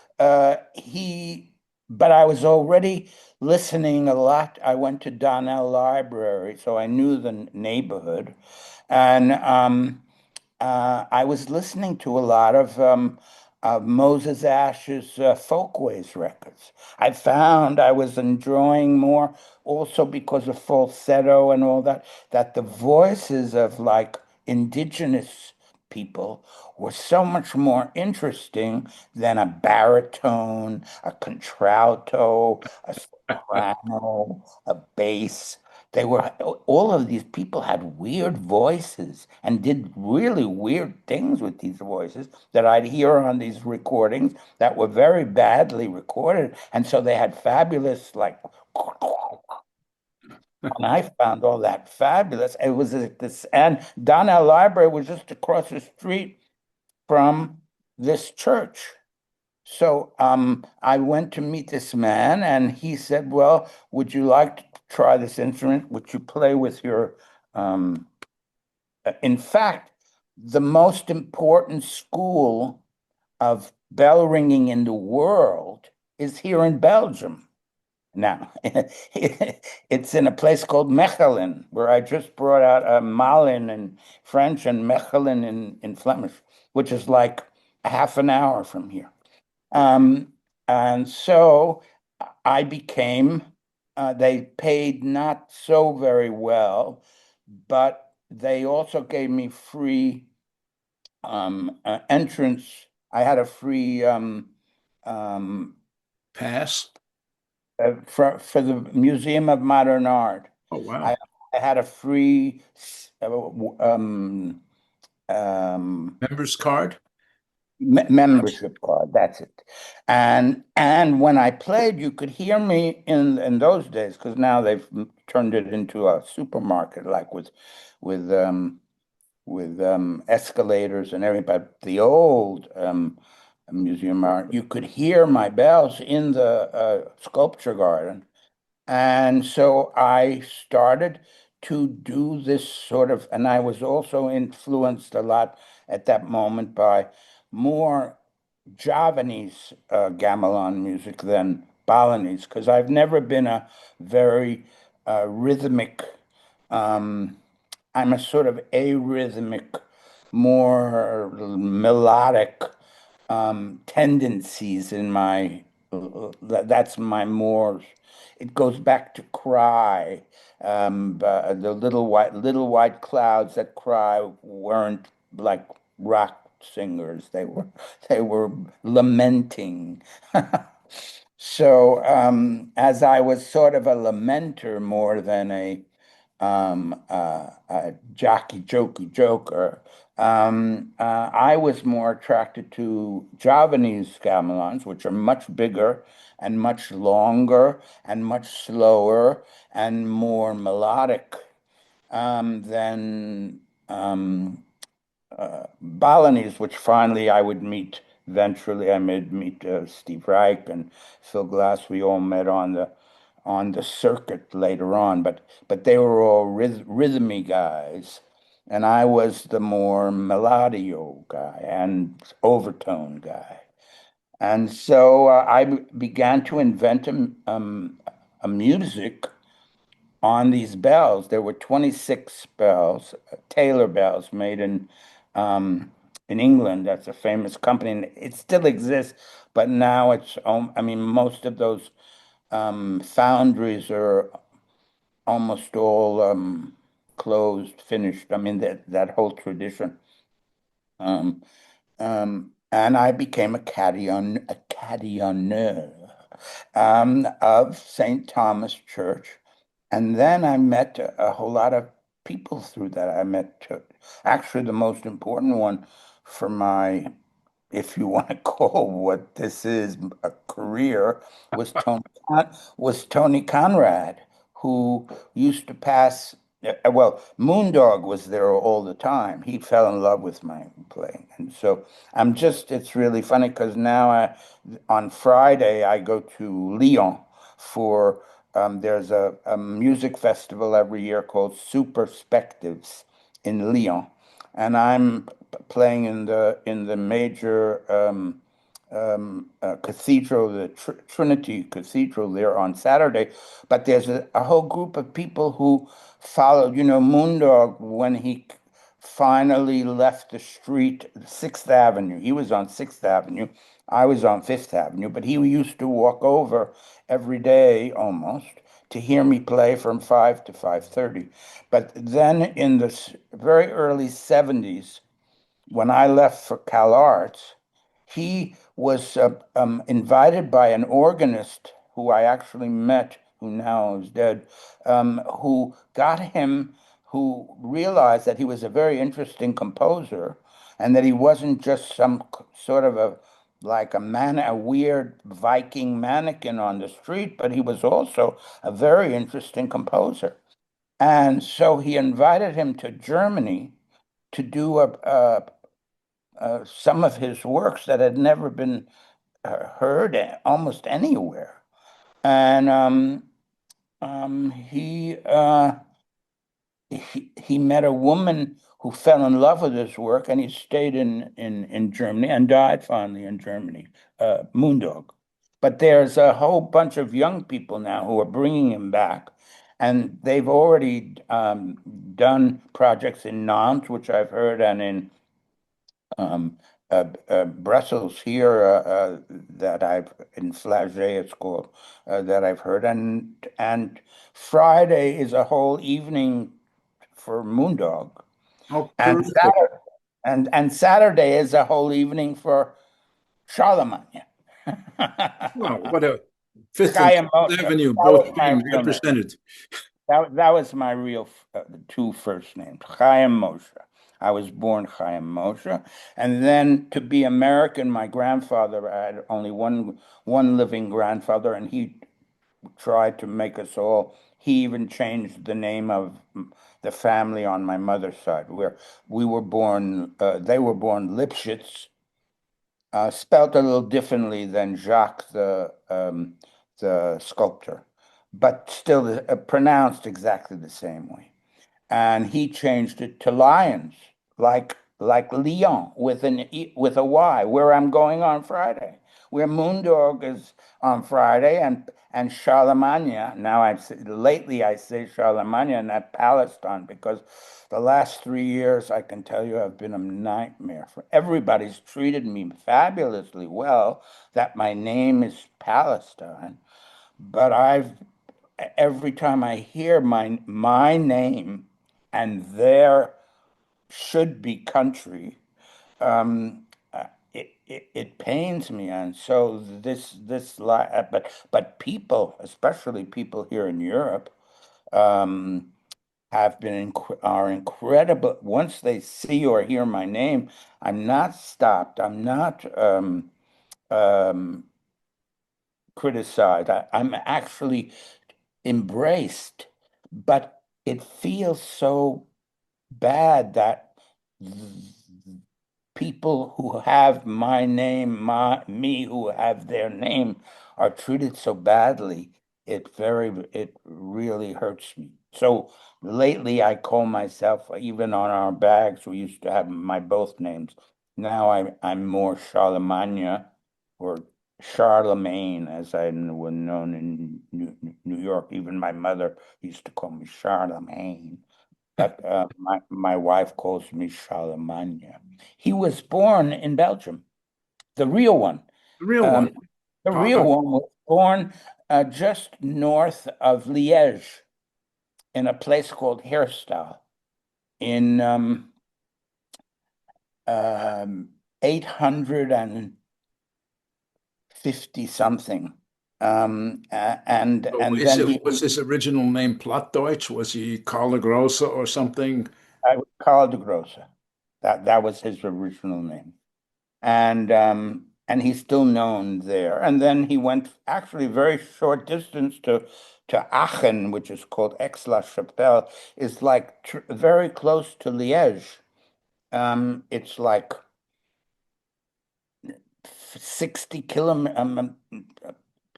but I was already listening a lot. I went to Donnell Library, so I knew the neighborhood. And I was listening to a lot of Moses Ash's Folkways records. I found I was enjoying more, also because of falsetto and all that the voices of like indigenous people were so much more interesting than a baritone, a contralto, a soprano, a bass. All of these people had weird voices and did really weird things with these voices that I'd hear on these recordings that were very badly recorded. And so they had fabulous, like, and I found all that fabulous. It was this, and Donnell Library was just across the street from this church. So I went to meet this man, and he said, well, would you like to try this instrument? Would you play with your... In fact, the most important school of bell ringing in the world is here in Belgium. Now, it's in a place called Mechelen, where I just brought out Malin in French and Mechelen in Flemish, which is like a half an hour from here. And so I became, they paid not so very well, but they also gave me free entrance. I had a free pass for the Museum of Modern Art. Oh, wow. I had a free members card. Membership card, that's it. And when I played, you could hear me in those days, because now they've turned it into a supermarket, like with escalators and everything. But the old museum art, you could hear my bells in the sculpture garden. And so I started to do this sort of, and I was also influenced a lot at that moment by more Javanese gamelan music than Balinese, because I've never been a very rhythmic, I'm a sort of arrhythmic, more melodic tendencies in my, that's my more, it goes back to cry. The little white clouds that cry weren't like rock singers. They were lamenting. So as I was sort of a lamenter more than a Jockey Jokey Joker. I was more attracted to Javanese gamelons, which are much bigger and much longer and much slower and more melodic than Balinese, which finally I would meet eventually. I meet Steve Reich and Phil Glass. We all met on the circuit later on, but they were all rhythmy guys, and I was the more melodio guy and overtone guy. And so I began to invent a music on these bells. There were 26 bells, Taylor bells, made in England. That's a famous company, and it still exists, but now it's, I mean, most of those foundries are almost all closed, finished. I mean, that whole tradition. Um, and I became a carillonneur of St. Thomas Church. And then I met a whole lot of people through that. I met actually the most important one for my, if you want to call what this is a career, was Tony Conrad, who used to pass. Well, Moondog was there all the time. He fell in love with my playing, and so it's really funny because now on Friday I go to Lyon for. There's a music festival every year called Superspectives in Lyon, and I'm playing in the major cathedral, the Trinity Cathedral there on Saturday. But there's a whole group of people who followed, Moondog when he finally left the street, Sixth Avenue. He was on Sixth Avenue. I was on Fifth Avenue, but he used to walk over every day almost to hear me play from 5 to 5:30. But then in the very early 70s, when I left for Cal Arts, he was invited by an organist who I actually met, who now is dead, who got him, who realized that he was a very interesting composer and that he wasn't just some sort of a weird Viking mannequin on the street, but he was also a very interesting composer. And so he invited him to Germany to do some of his works that had never been heard almost anywhere. And he met a woman who fell in love with his work, and he stayed in Germany and died finally in Germany, Moondog. But there's a whole bunch of young people now who are bringing him back, and they've already done projects in Nantes, which I've heard, and in Brussels here that I've in Flagey it's called that I've heard, and Friday is a whole evening for Moondog, Oh, and terrific. Saturday is a whole evening for Charlemagne. Wow, what a Fifth and Sky Sixth Emotion. Avenue That was both my being real name. represented. That was my real two first names, Chaim Moshe. I was born Chaim Moshe, and then to be American, my grandfather, I had only one living grandfather, and he tried to make us all. He even changed the name of the family on my mother's side, where we were born. They were born Lipschitz, spelt a little differently than Jacques, the sculptor, but still pronounced exactly the same way. And he changed it to Lions, like Lyon with a Y, where I'm going on Friday, where Moondog is on Friday, and Charlemagne. Now lately I say Charlemagne and not Palestine because the last 3 years I can tell you have been a nightmare. For everybody's treated me fabulously well. That my name is Palestine, but every time I hear my name and their should be country, it pains me. And so but people, especially people here in Europe, are incredible. Once they see or hear my name, I'm not stopped. I'm not criticized. I'm actually embraced, but it feels so bad that people who have my name, me who have their name, are treated so badly. It really hurts me. So lately, I call myself, even on our bags, we used to have my both names. Now I'm more Charlemagne, or Charlemagne, as I was known in New York. Even my mother used to call me Charlemagne. But my wife calls me Charlemagne. He was born in Belgium, the real one. The real Um, one. the real Ah, one was born just north of Liège, in a place called Herstal, in 850 something. so And then was his original name Plattdeutsch? Was he Karl Grosse or something? Karl de Grosse. That was his original name. And he's still known there. And then he went actually very short distance to Aachen, which is called Aix-la-Chapelle, is like very close to Liège. It's like 60 kilometers,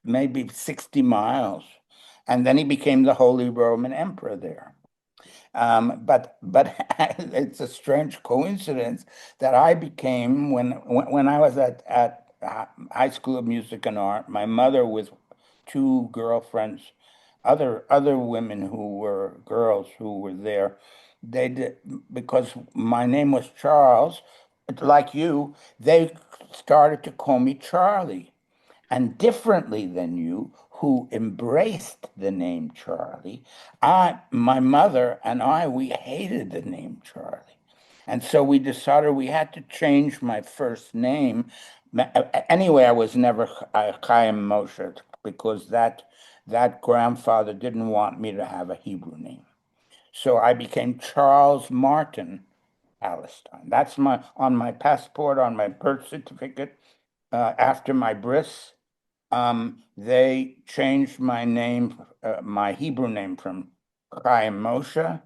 maybe 60 miles. And then he became the Holy Roman Emperor there. But it's a strange coincidence that I became when I was at High School of Music and Art. My mother with two girlfriends, other women who were girls who were there. They did, because my name was Charles, like you. They started to call me Charlie. And differently than you, who embraced the name Charlie, my mother and I, we hated the name Charlie. And so we decided we had to change my first name. Anyway, I was never Chaim Moshe, because that grandfather didn't want me to have a Hebrew name. So I became Charles Martin Palestine. That's on my passport, on my birth certificate, after my bris. They changed my name, my Hebrew name, from Chaim Moshe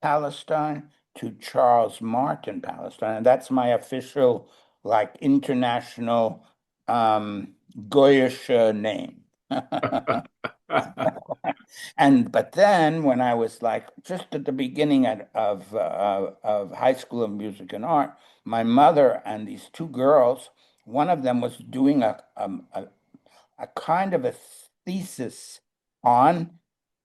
Palestine to Charles Martin Palestine. And that's my official, like, international Goyish name. But then when I was like just at the beginning of High School of Music and Art, my mother and these two girls, one of them was doing a kind of a thesis on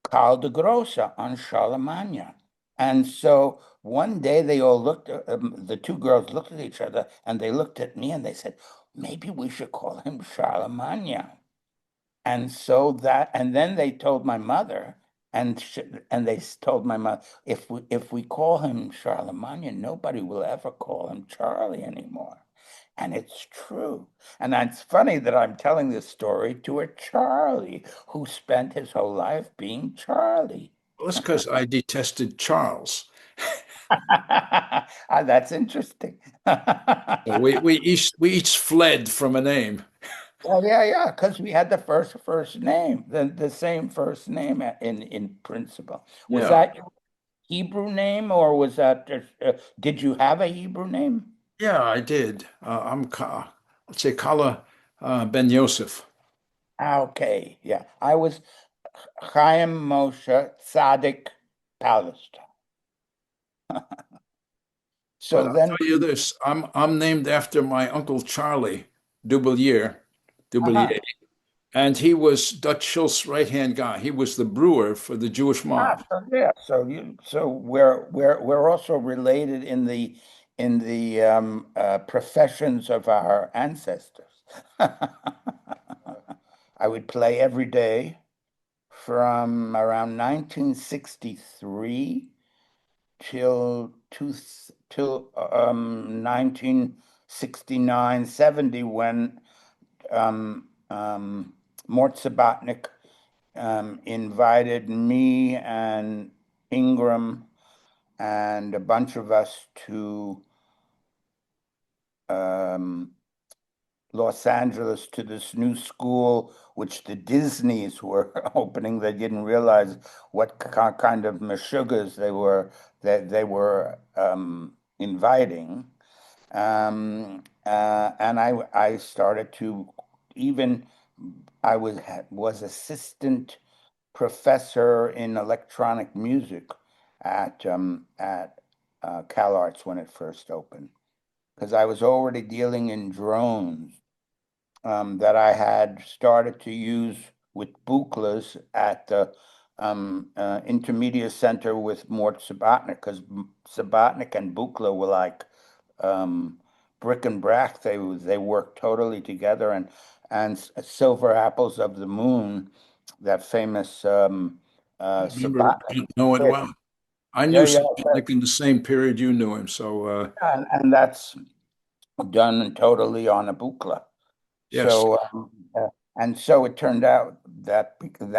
Karl de Grosse, on Charlemagne. And so one day they all looked, the two girls looked at each other, and they looked at me and they said, maybe we should call him Charlemagne. And then they told my mother, and they told my mother, if we call him Charlemagne, nobody will ever call him Charlie anymore. And it's true. And it's funny that I'm telling this story to a Charlie who spent his whole life being Charlie. Well, that's because I detested Charles. That's interesting. So we each fled from a name. Well, yeah, because we had the first name, the same first name in principle. Was Yeah. that your Hebrew name, or was that did you have a Hebrew name? Yeah, I did. Let's say Kala Ben Yosef. Okay, yeah. I was Chaim Moshe Tzaddik Palestine. But So I'll then, tell you this, I'm named after my uncle Charlie Dubelier, uh-huh. Dubelier, and he was Dutch Schultz's right-hand guy. He was the brewer for the Jewish mob. So yeah, so we're also related in the professions of our ancestors. I would play every day from around 1963 till 1969, 70, when Mort Subotnik invited me and Ingram and a bunch of us to Los Angeles to this new school, which the Disneys were opening. They didn't realize what kind of meshuggahs they were inviting. And I started to I was assistant professor in electronic music at Cal Arts when it first opened, because I was already dealing in drones that I had started to use with buchlas at the Intermedia Center with Morton Subotnik, because Subotnik and buchla were like brick and brack. They worked totally together, and Silver Apples of the Moon, that famous I remember Subotnik. know it well. I knew Yeah, Subotnik in the same period you knew him, so and that's done totally on a buchla. yes. So and so it turned out that and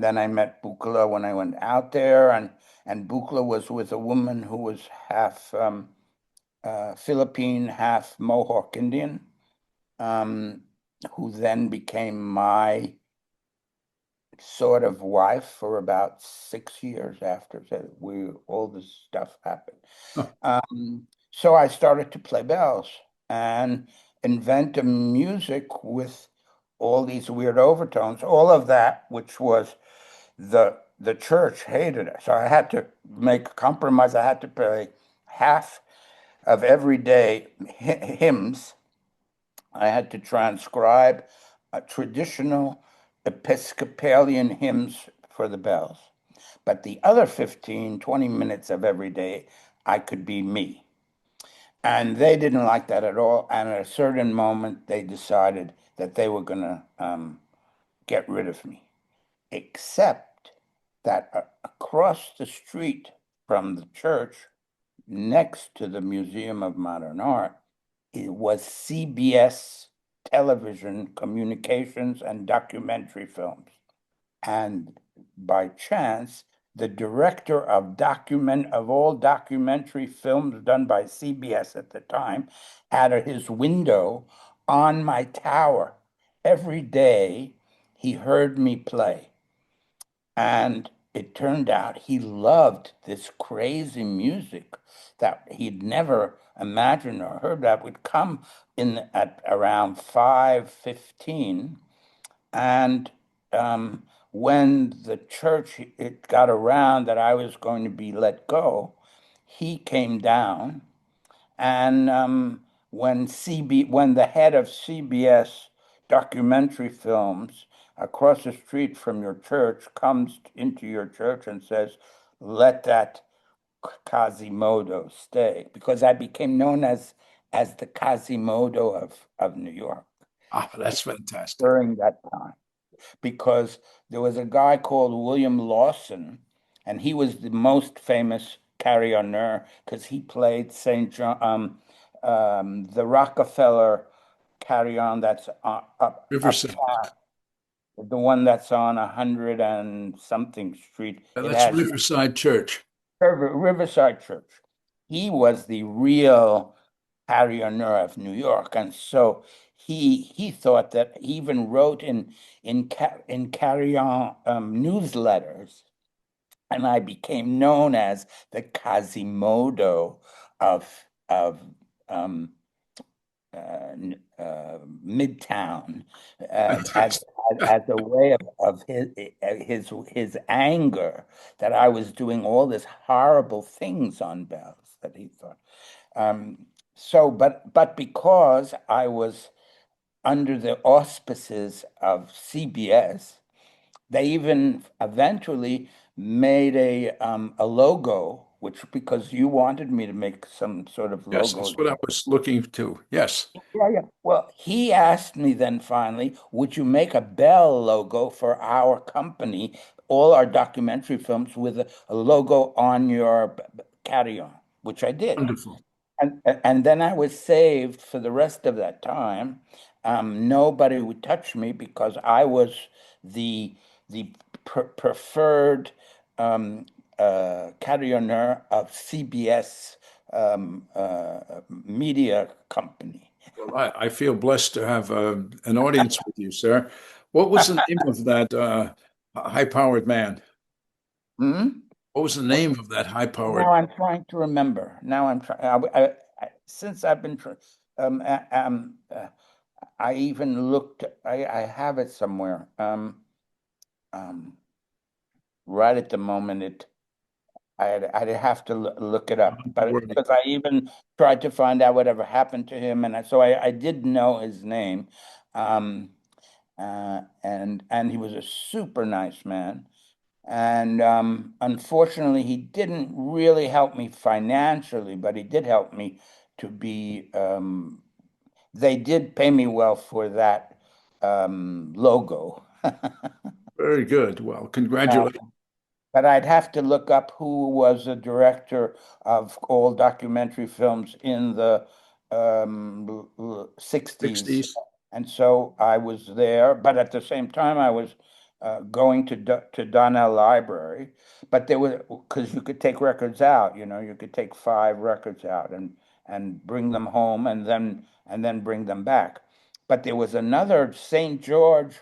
then I met buchla when I went out there, and buchla was with a woman who was half Philippine, half Mohawk Indian, who then became my sort of wife for about 6 years after all this stuff happened. So I started to play bells and invent a music with all these weird overtones, all of that, which was the church hated it. So I had to make a compromise. I had to play half of everyday hymns. I had to transcribe traditional Episcopalian hymns for the bells. But the other 15, 20 minutes of every day, I could be me. And they didn't like that at all. And at a certain moment, they decided that they were going to get rid of me. Except that across the street from the church, next to the Museum of Modern Art, it was CBS television, communications, and documentary films. And by chance, the director of all documentary films done by CBS at the time had his window on my tower. Every day he heard me play. And it turned out he loved this crazy music that he'd never imagined or heard that would come in at around 5:15. And when the church it got around that I was going to be let go, he came down, and when the head of CBS documentary films across the street from your church comes into your church and says, "Let that Quasimodo stay," because I became known as the Quasimodo of New York That's fantastic. during that time, because there was a guy called William Lawson, and he was the most famous carillonneur because he played St. John, the Rockefeller carillon that's up Riverside. the one that's on 100 and something street. That's Riverside Church. Riverside Church. He was the real carillonneur of New York, and so he thought that he even wrote in carillon newsletters, and I became known as the Quasimodo of Midtown, as a way of his anger that I was doing all these horrible things on bells that he thought. But because I was under the auspices of CBS, they even eventually made a logo, which, because you wanted me to make some sort of logo. Yes, that's what I was looking to. Yes. Yeah. Well, he asked me then finally, would you make a bell logo for our company, all our documentary films, with a logo on your carillon, which I did. Wonderful. And then I was saved for the rest of that time. Nobody would touch me because I was the preferred carillonneur of CBS media company. Well, I feel blessed to have an audience with you, sir. What was the name of that high-powered man? Hmm? What was the name of that high-powered? Now I'm trying to remember. Now I'm trying. Since I've been, I even looked. I have it somewhere. Right at the moment, I'd have to look it up, but because I even tried to find out whatever happened to him, and so I did know his name, and he was a super nice man. And unfortunately, he didn't really help me financially, but he did help me to be. They did pay me well for that logo. Very good. Well, Uh, congratulations. but I'd have to look up who was the director of all documentary films in the 60s. 60s. And so I was there, but at the same time, I was going to Donnell Library. But there was, because you could take records out, you could take 5 records out and bring them home and then bring them back. But there was another St. George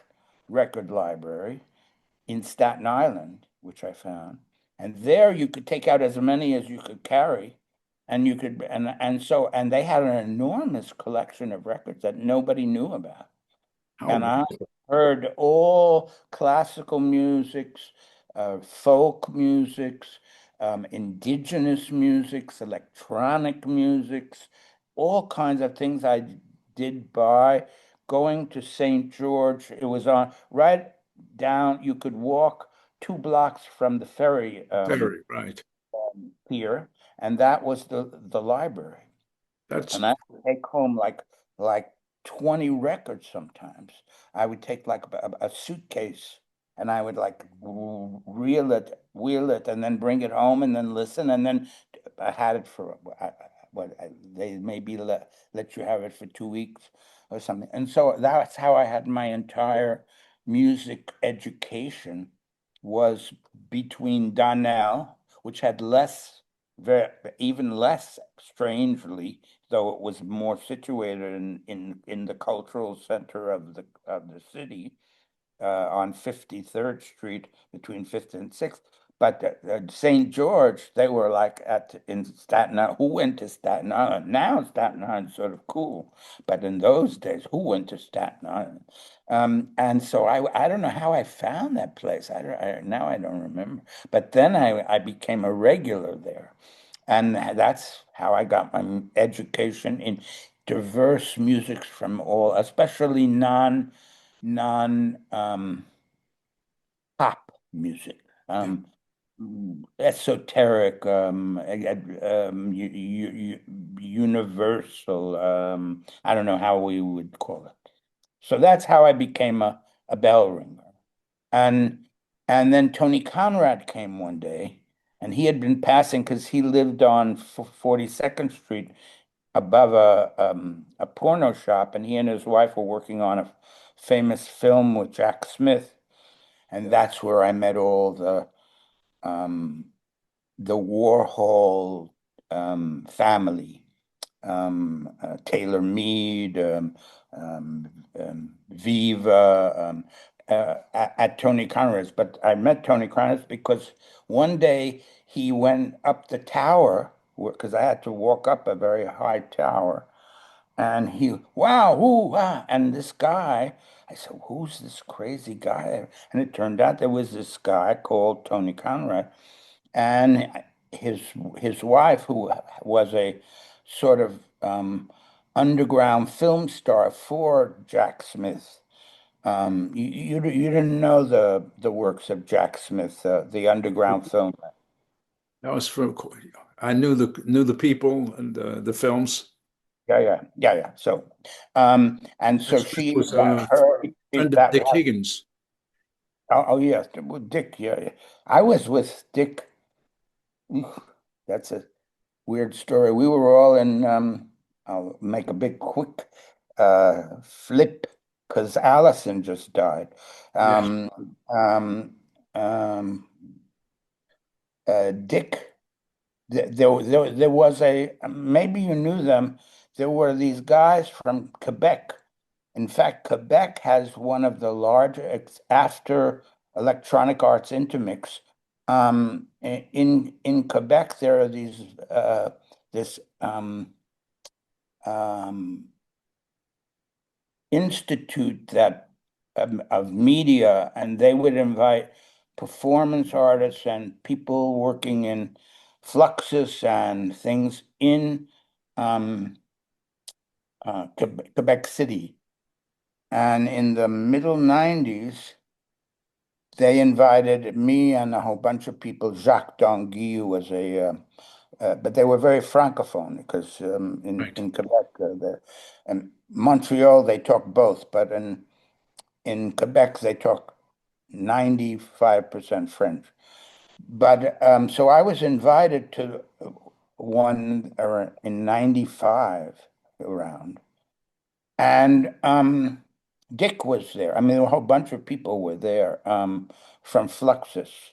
record library in Staten Island, which I found. And there you could take out as many as you could carry. And you could, and they had an enormous collection of records that nobody knew about. How And I heard all classical musics, folk musics, indigenous musics, electronic musics, all kinds of things I did by going to St. George. It was on right down, you could walk 2 blocks from the ferry very right. pier, and that was the library. That's And I would take home like 20 records sometimes. I would take like a suitcase and I would like wheel it, and then bring it home and then listen. And then I had it for they maybe let you have it for 2 weeks or something. And so that's how I had my entire music education was between Donnell, which had less, even less strangely, though it was more situated in the cultural center of the city, on 53rd Street between 5th and 6th. But St. George, they were like in Staten Island. Who went to Staten Island? Now Staten Island's sort of cool, but in those days, who went to Staten Island? And so I don't know how I found that place. Now I don't remember. But then I became a regular there. And that's how I got my education in diverse musics from all, especially non pop music, esoteric, universal. I don't know how we would call it. So that's how I became a bell ringer. And and then Tony Conrad came one day, and he had been passing because he lived on 42nd Street above a porno shop, and he and his wife were working on a famous film with Jack Smith, and that's where I met all um, the Warhol family, Taylor Mead, Viva, at Tony Conrad's. But I met Tony Conrad's because one day he went up the tower because I had to walk up a very high tower. And wow, who, and this guy, I said, who's this crazy guy? And it turned out there was this guy called Tony Conrad, and his his wife, who was a sort of underground film star for Jack Smith. You didn't know the works of Jack Smith, the underground film. that was from. I knew the people and the films. Yeah. So, and so Smith she, was a her, friend of that Dick Higgins. oh yes, with Dick. Yeah. I was with Dick. That's a weird story. We were all in. I'll make a big quick flip because Allison just died. Yes. Um, um, um, Dick, there was maybe you knew them. There were these guys from Quebec. In fact, Quebec has one of the largest, after Electronic Arts Intermix. In Quebec, there are this institute of media, and they would invite performance artists and people working in Fluxus and things in Quebec City. And in the middle 90s, they invited me and a whole bunch of people. Jacques Tanguy, who was but they were very francophone because in Quebec, and Montreal, they talk both, but in Quebec, they talk 95% French. But so I was invited to one in 95 around. And Dick was there. I mean, a whole bunch of people were there from Fluxus,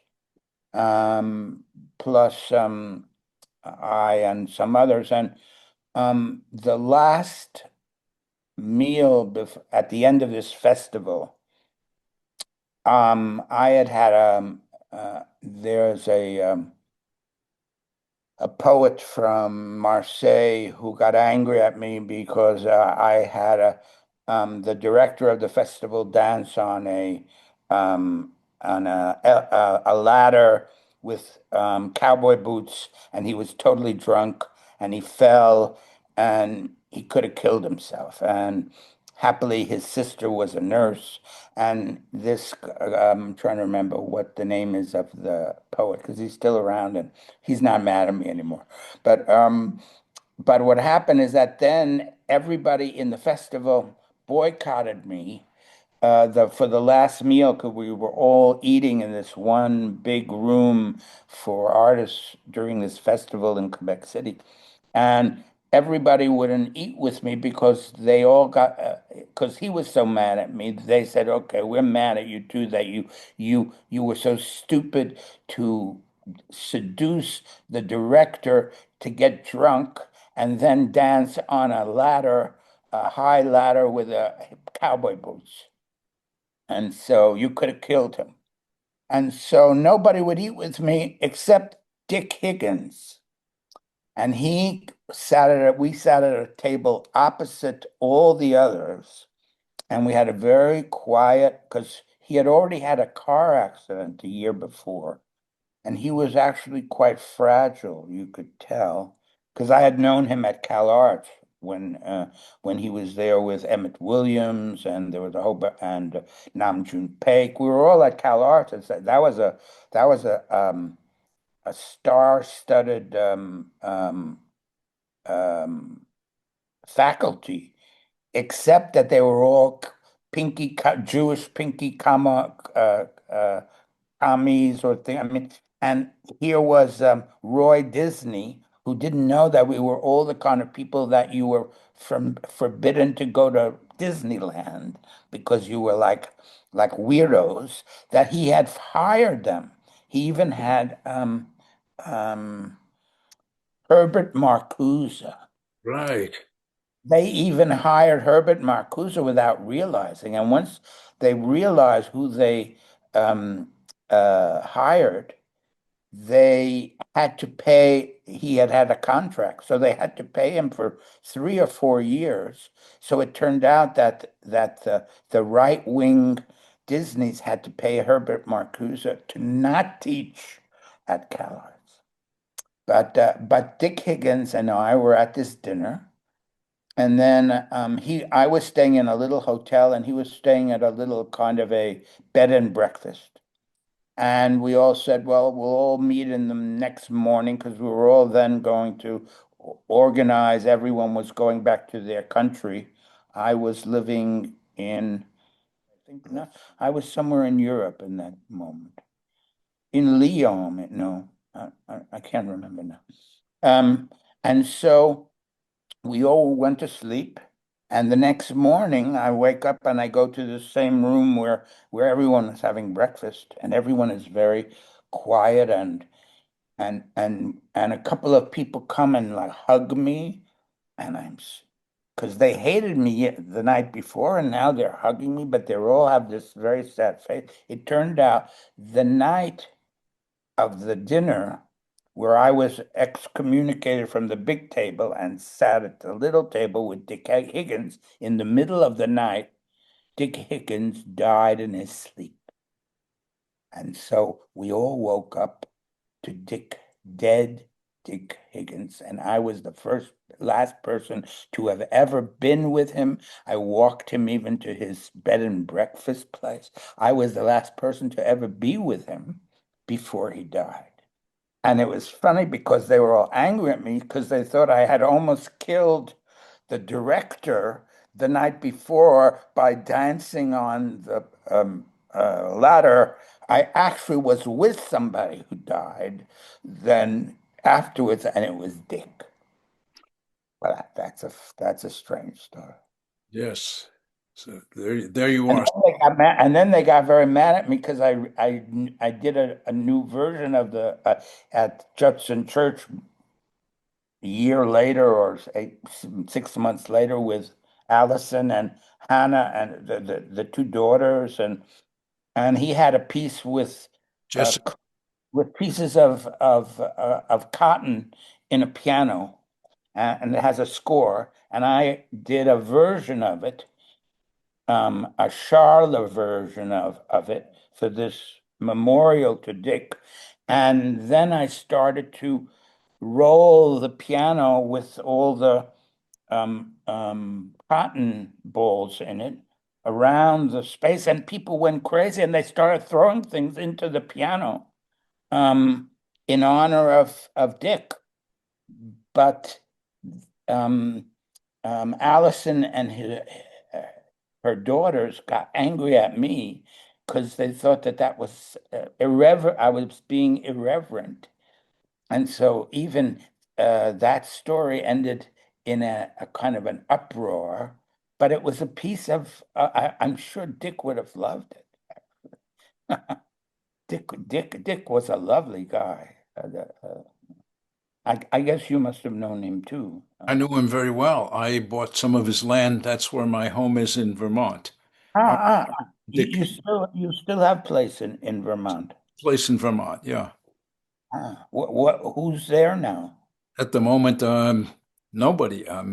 plus I and some others. And the last meal at the end of this festival, I had there's a poet from Marseille who got angry at me because I had the director of the festival dance on a ladder with cowboy boots, and he was totally drunk, and he fell, and he could have killed himself. And happily, his sister was a nurse, and this I'm trying to remember what the name is of the poet because he's still around and he's not mad at me anymore. But what happened is that then everybody in the festival boycotted me for the last meal because we were all eating in this one big room for artists during this festival in Quebec City. And everybody wouldn't eat with me because they all got because he was so mad at me. They said, "Okay, we're mad at you too that you were so stupid to seduce the director to get drunk and then dance on a ladder, a high ladder with cowboy boots. And so you could have killed him." And so nobody would eat with me except Dick Higgins. And we sat at a table opposite all the others. And we had a very quiet, because he had already had a car accident the year before. And he was actually quite fragile, you could tell, because I had known him at CalArts when he was there with Emmett Williams, and there was and Nam June Paik. We were all at CalArts. That was a star-studded faculty, except that they were all Jewish pinky commies or thing. I mean, and here was Roy Disney, who didn't know that we were all the kind of people that you were forbidden to go to Disneyland because you were like weirdos, that he had hired them. He even had Herbert Marcuse. Right. They even hired Herbert Marcuse without realizing. And once they realized who they hired, they had to pay. He had a contract, so they had to pay him for 3 or 4 years. So it turned out that the right-wing Disneys had to pay Herbert Marcuse to not teach at CalArts. But Dick Higgins and I were at this dinner, and then I was staying in a little hotel, and he was staying at a little kind of a bed and breakfast. And we all said, well, we'll all meet in the next morning because we were all then going to organize. Everyone was going back to their country. I was living I was somewhere in Europe in that moment. In Lyon, no, I can't remember now. And so we all went to sleep. And the next morning, I wake up and I go to the same room where everyone is having breakfast, and everyone is very quiet, and and a couple of people come and like hug me, and because they hated me the night before, and now they're hugging me, but they all have this very sad face. It turned out the night of the dinner where I was excommunicated from the big table and sat at the little table with Dick Higgins, in the middle of the night, Dick Higgins died in his sleep. And so we all woke up to dead Dick Higgins. And I was the last person to have ever been with him. I walked him even to his bed and breakfast place. I was the last person to ever be with him before he died. And it was funny because they were all angry at me because they thought I had almost killed the director the night before by dancing on the ladder. I actually was with somebody who died then afterwards, and it was Dick. Well, that's a strange story. Yes. So there you are. And then they got very mad at me because I did a new version of the at Judson Church a year later or 6 months later with Allison and Hannah and the two daughters, and he had a piece with pieces of cotton in a piano, and it has a score, and I did a version of it, a Charlotte version of it for this memorial to Dick. And then I started to roll the piano with all the cotton balls in it around the space, and people went crazy and they started throwing things into the piano in honor of Dick. But Allison and her daughters got angry at me because they thought that was irreverent. I was being irreverent. And so even that story ended in a kind of an uproar, but it was a piece of, I'm sure Dick would have loved it. Dick was a lovely guy. I guess you must have known him too. I knew him very well. I bought some of his land. That's where my home is in Vermont. You still have place in Vermont. Place in Vermont, yeah. Who's there now? At the moment, nobody. I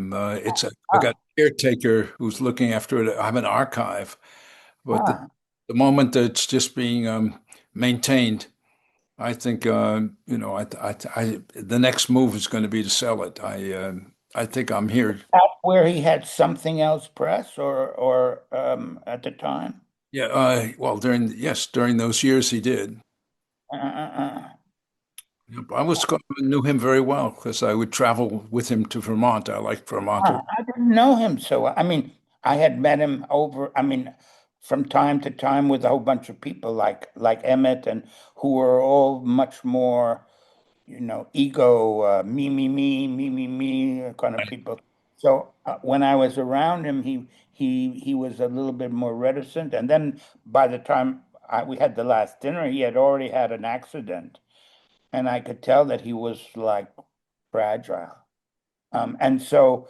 got a caretaker who's looking after it. I have an archive, but the moment it's just being maintained, I think the next move is going to be to sell it. I think I'm here. Where he had Something Else Press, or at the time. Yeah. Well, during those years he did. Knew him very well because I would travel with him to Vermont. I liked Vermont. I didn't know him so. I mean, I had met him from time to time with a whole bunch of people like Emmett, and who were all much more, ego, me kind of people. So when I was around him, he was a little bit more reticent. And then by the time we had the last dinner, he had already had an accident, and I could tell that he was like fragile. And so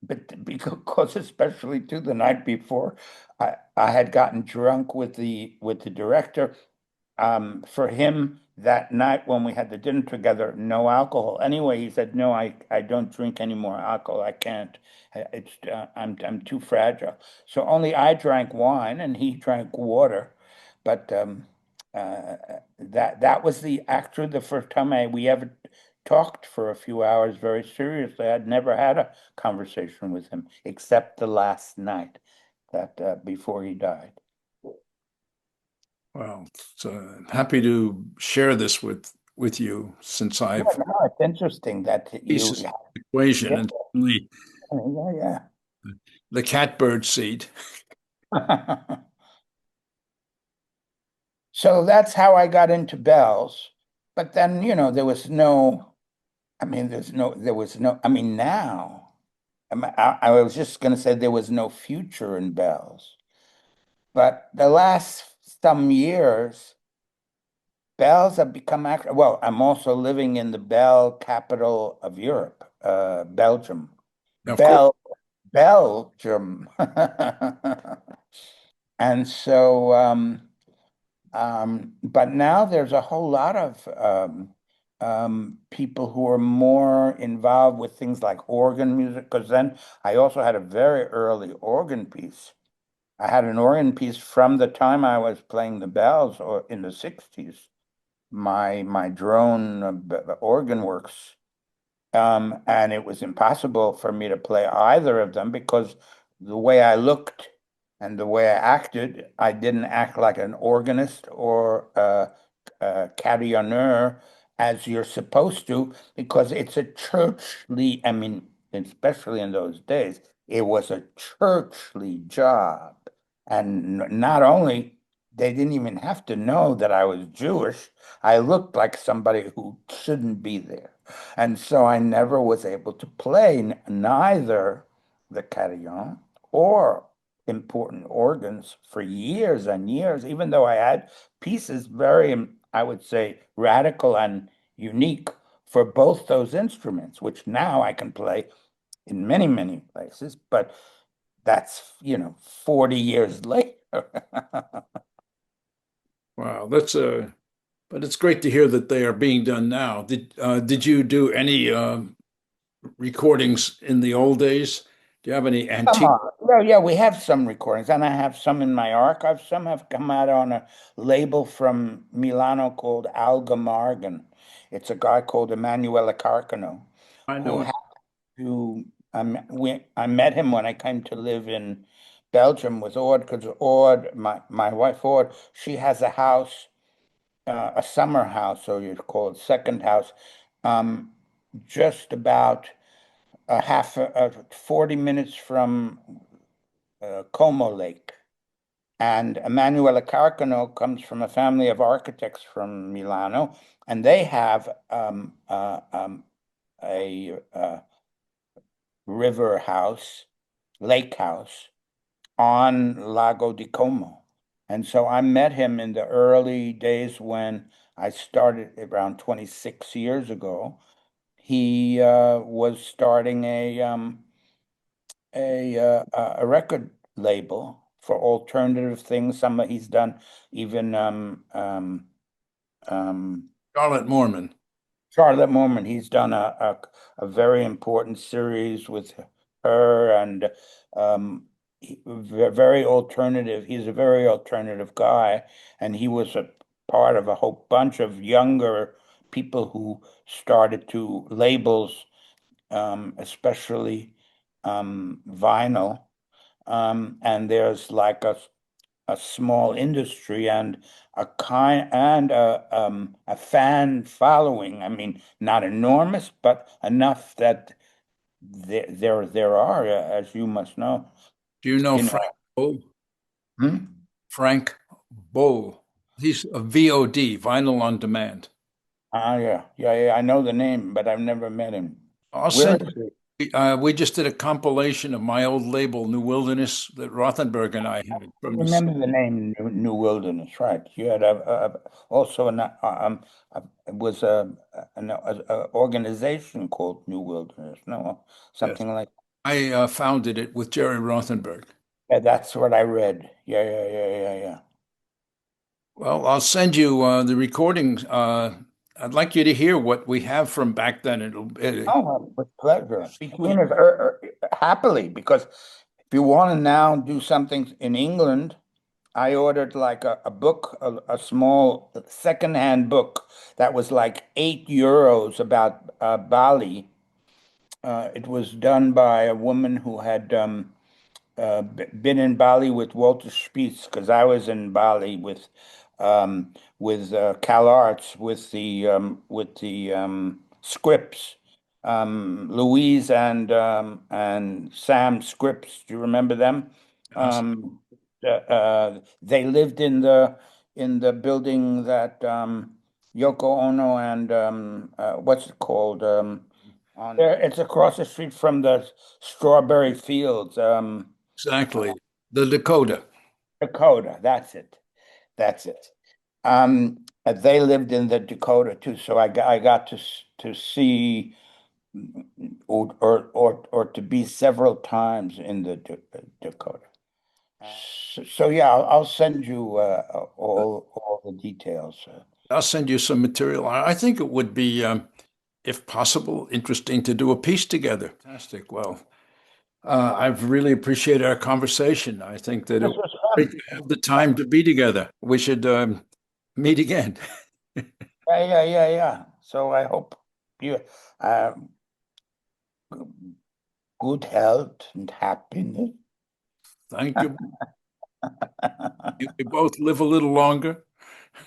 but because especially too the night before, I had gotten drunk with the director. For him that night when we had the dinner together, no alcohol. Anyway, he said, "No, I don't drink any more alcohol. I can't. I'm too fragile." So only I drank wine and he drank water. But that was actually the first time we ever talked for a few hours very seriously. I'd never had a conversation with him except the last night that before he died. Well, so happy to share this with you since I've. Yeah, no, it's interesting that you equation and certainly yeah. the catbird seat. So that's how I got into bells. But then, there was no, I mean, now, I was just going to say there was no future in bells. But the last some years, bells have become well, I'm also living in the bell capital of Europe, Belgium. Of course. Belgium. And so, but now there's a whole lot of people who are more involved with things like organ music, because then I also had a very early organ piece. I had an organ piece from the time I was playing the bells, or in the 60s. My drone organ works. And it was impossible for me to play either of them because the way I looked and the way I acted, I didn't act like an organist or a carillonneur as you're supposed to, because it's a churchly, I mean, especially in those days, it was a churchly job. And not only, they didn't even have to know that I was Jewish. I looked like somebody who shouldn't be there. And so I never was able to play neither the carillon or important organs for years and years, even though I had pieces very, I would say, radical and unique for both those instruments, which now I can play in many, many places, but that's, 40 years later. Wow, but it's great to hear that they are being done now. Did you do any recordings in the old days? Do you have any antique? Yeah, we have some recordings, and I have some in my archive. Some have come out on a label from Milano called Algha Marghen. It's a guy called Emanuele Carcano I who know. had to. I met him when I came to live in Belgium with Ord, because Ord, my wife Ord, she has a house, a summer house, or you'd call it second house, um, just about a 40 minutes from Como Lake. And Emanuele Carcano comes from a family of architects from Milano, and they have a river house, lake house on Lago di Como. And so I met him in the early days when I started around 26 years ago. He was starting a record label for alternative things. He's done even Charlotte Mormon. Charlotte Mormon. He's done a very important series with her, and very alternative. He's a very alternative guy, and he was a part of a whole bunch of younger people who started to labels, especially vinyl. And there's like a small industry and a fan following. I mean, not enormous, but enough that there are, as you must know. Do you know Frank Bow? Frank Bow. He's a VOD, vinyl on demand. Yeah. I know the name, but I've never met him. I'll Where send is he? we just did a compilation of my old label, New Wilderness, that Rothenberg and I had I from remember the name New Wilderness, right? You had also it was an organization called New Wilderness, no, yes. something like. I founded it with Jerry Rothenberg. Yeah, that's what I read. Yeah. Well, I'll send you the recordings. I'd like you to hear what we have from back then. Oh, with pleasure. Between us, happily, because if you want to now do something in England, I ordered like a book, a small secondhand book that was like €8 about Bali. It was done by a woman who had been in Bali with Walter Spitz, because I was in Bali with Cal Arts with the Scripps, Louise and Sam Scripps. Do you remember them? They lived in the building that Yoko Ono and what's it called? On there, it's across the street from the strawberry fields. Exactly. The Dakota. Dakota, that's it. That's it. They lived in the Dakota too, so I got to see or to be several times in the Dakota. So yeah, I'll send you all the details. I'll send you some material. I think it would be, if possible, interesting to do a piece together. Fantastic. Well, I've really appreciated our conversation. I think that it was great to have the time to be together. We should meet again. Yeah. So I hope you good health and happiness. Thank you. We both live a little longer.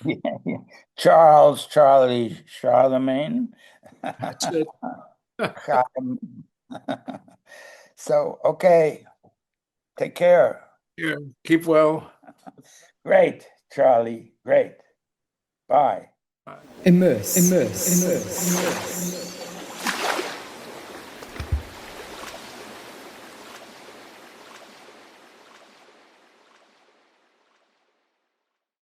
Yeah. Charlie, Charlemagne. That's it. So, okay. Take care. Yeah, keep well. Great, Charlie. Great. Bye. Immerse.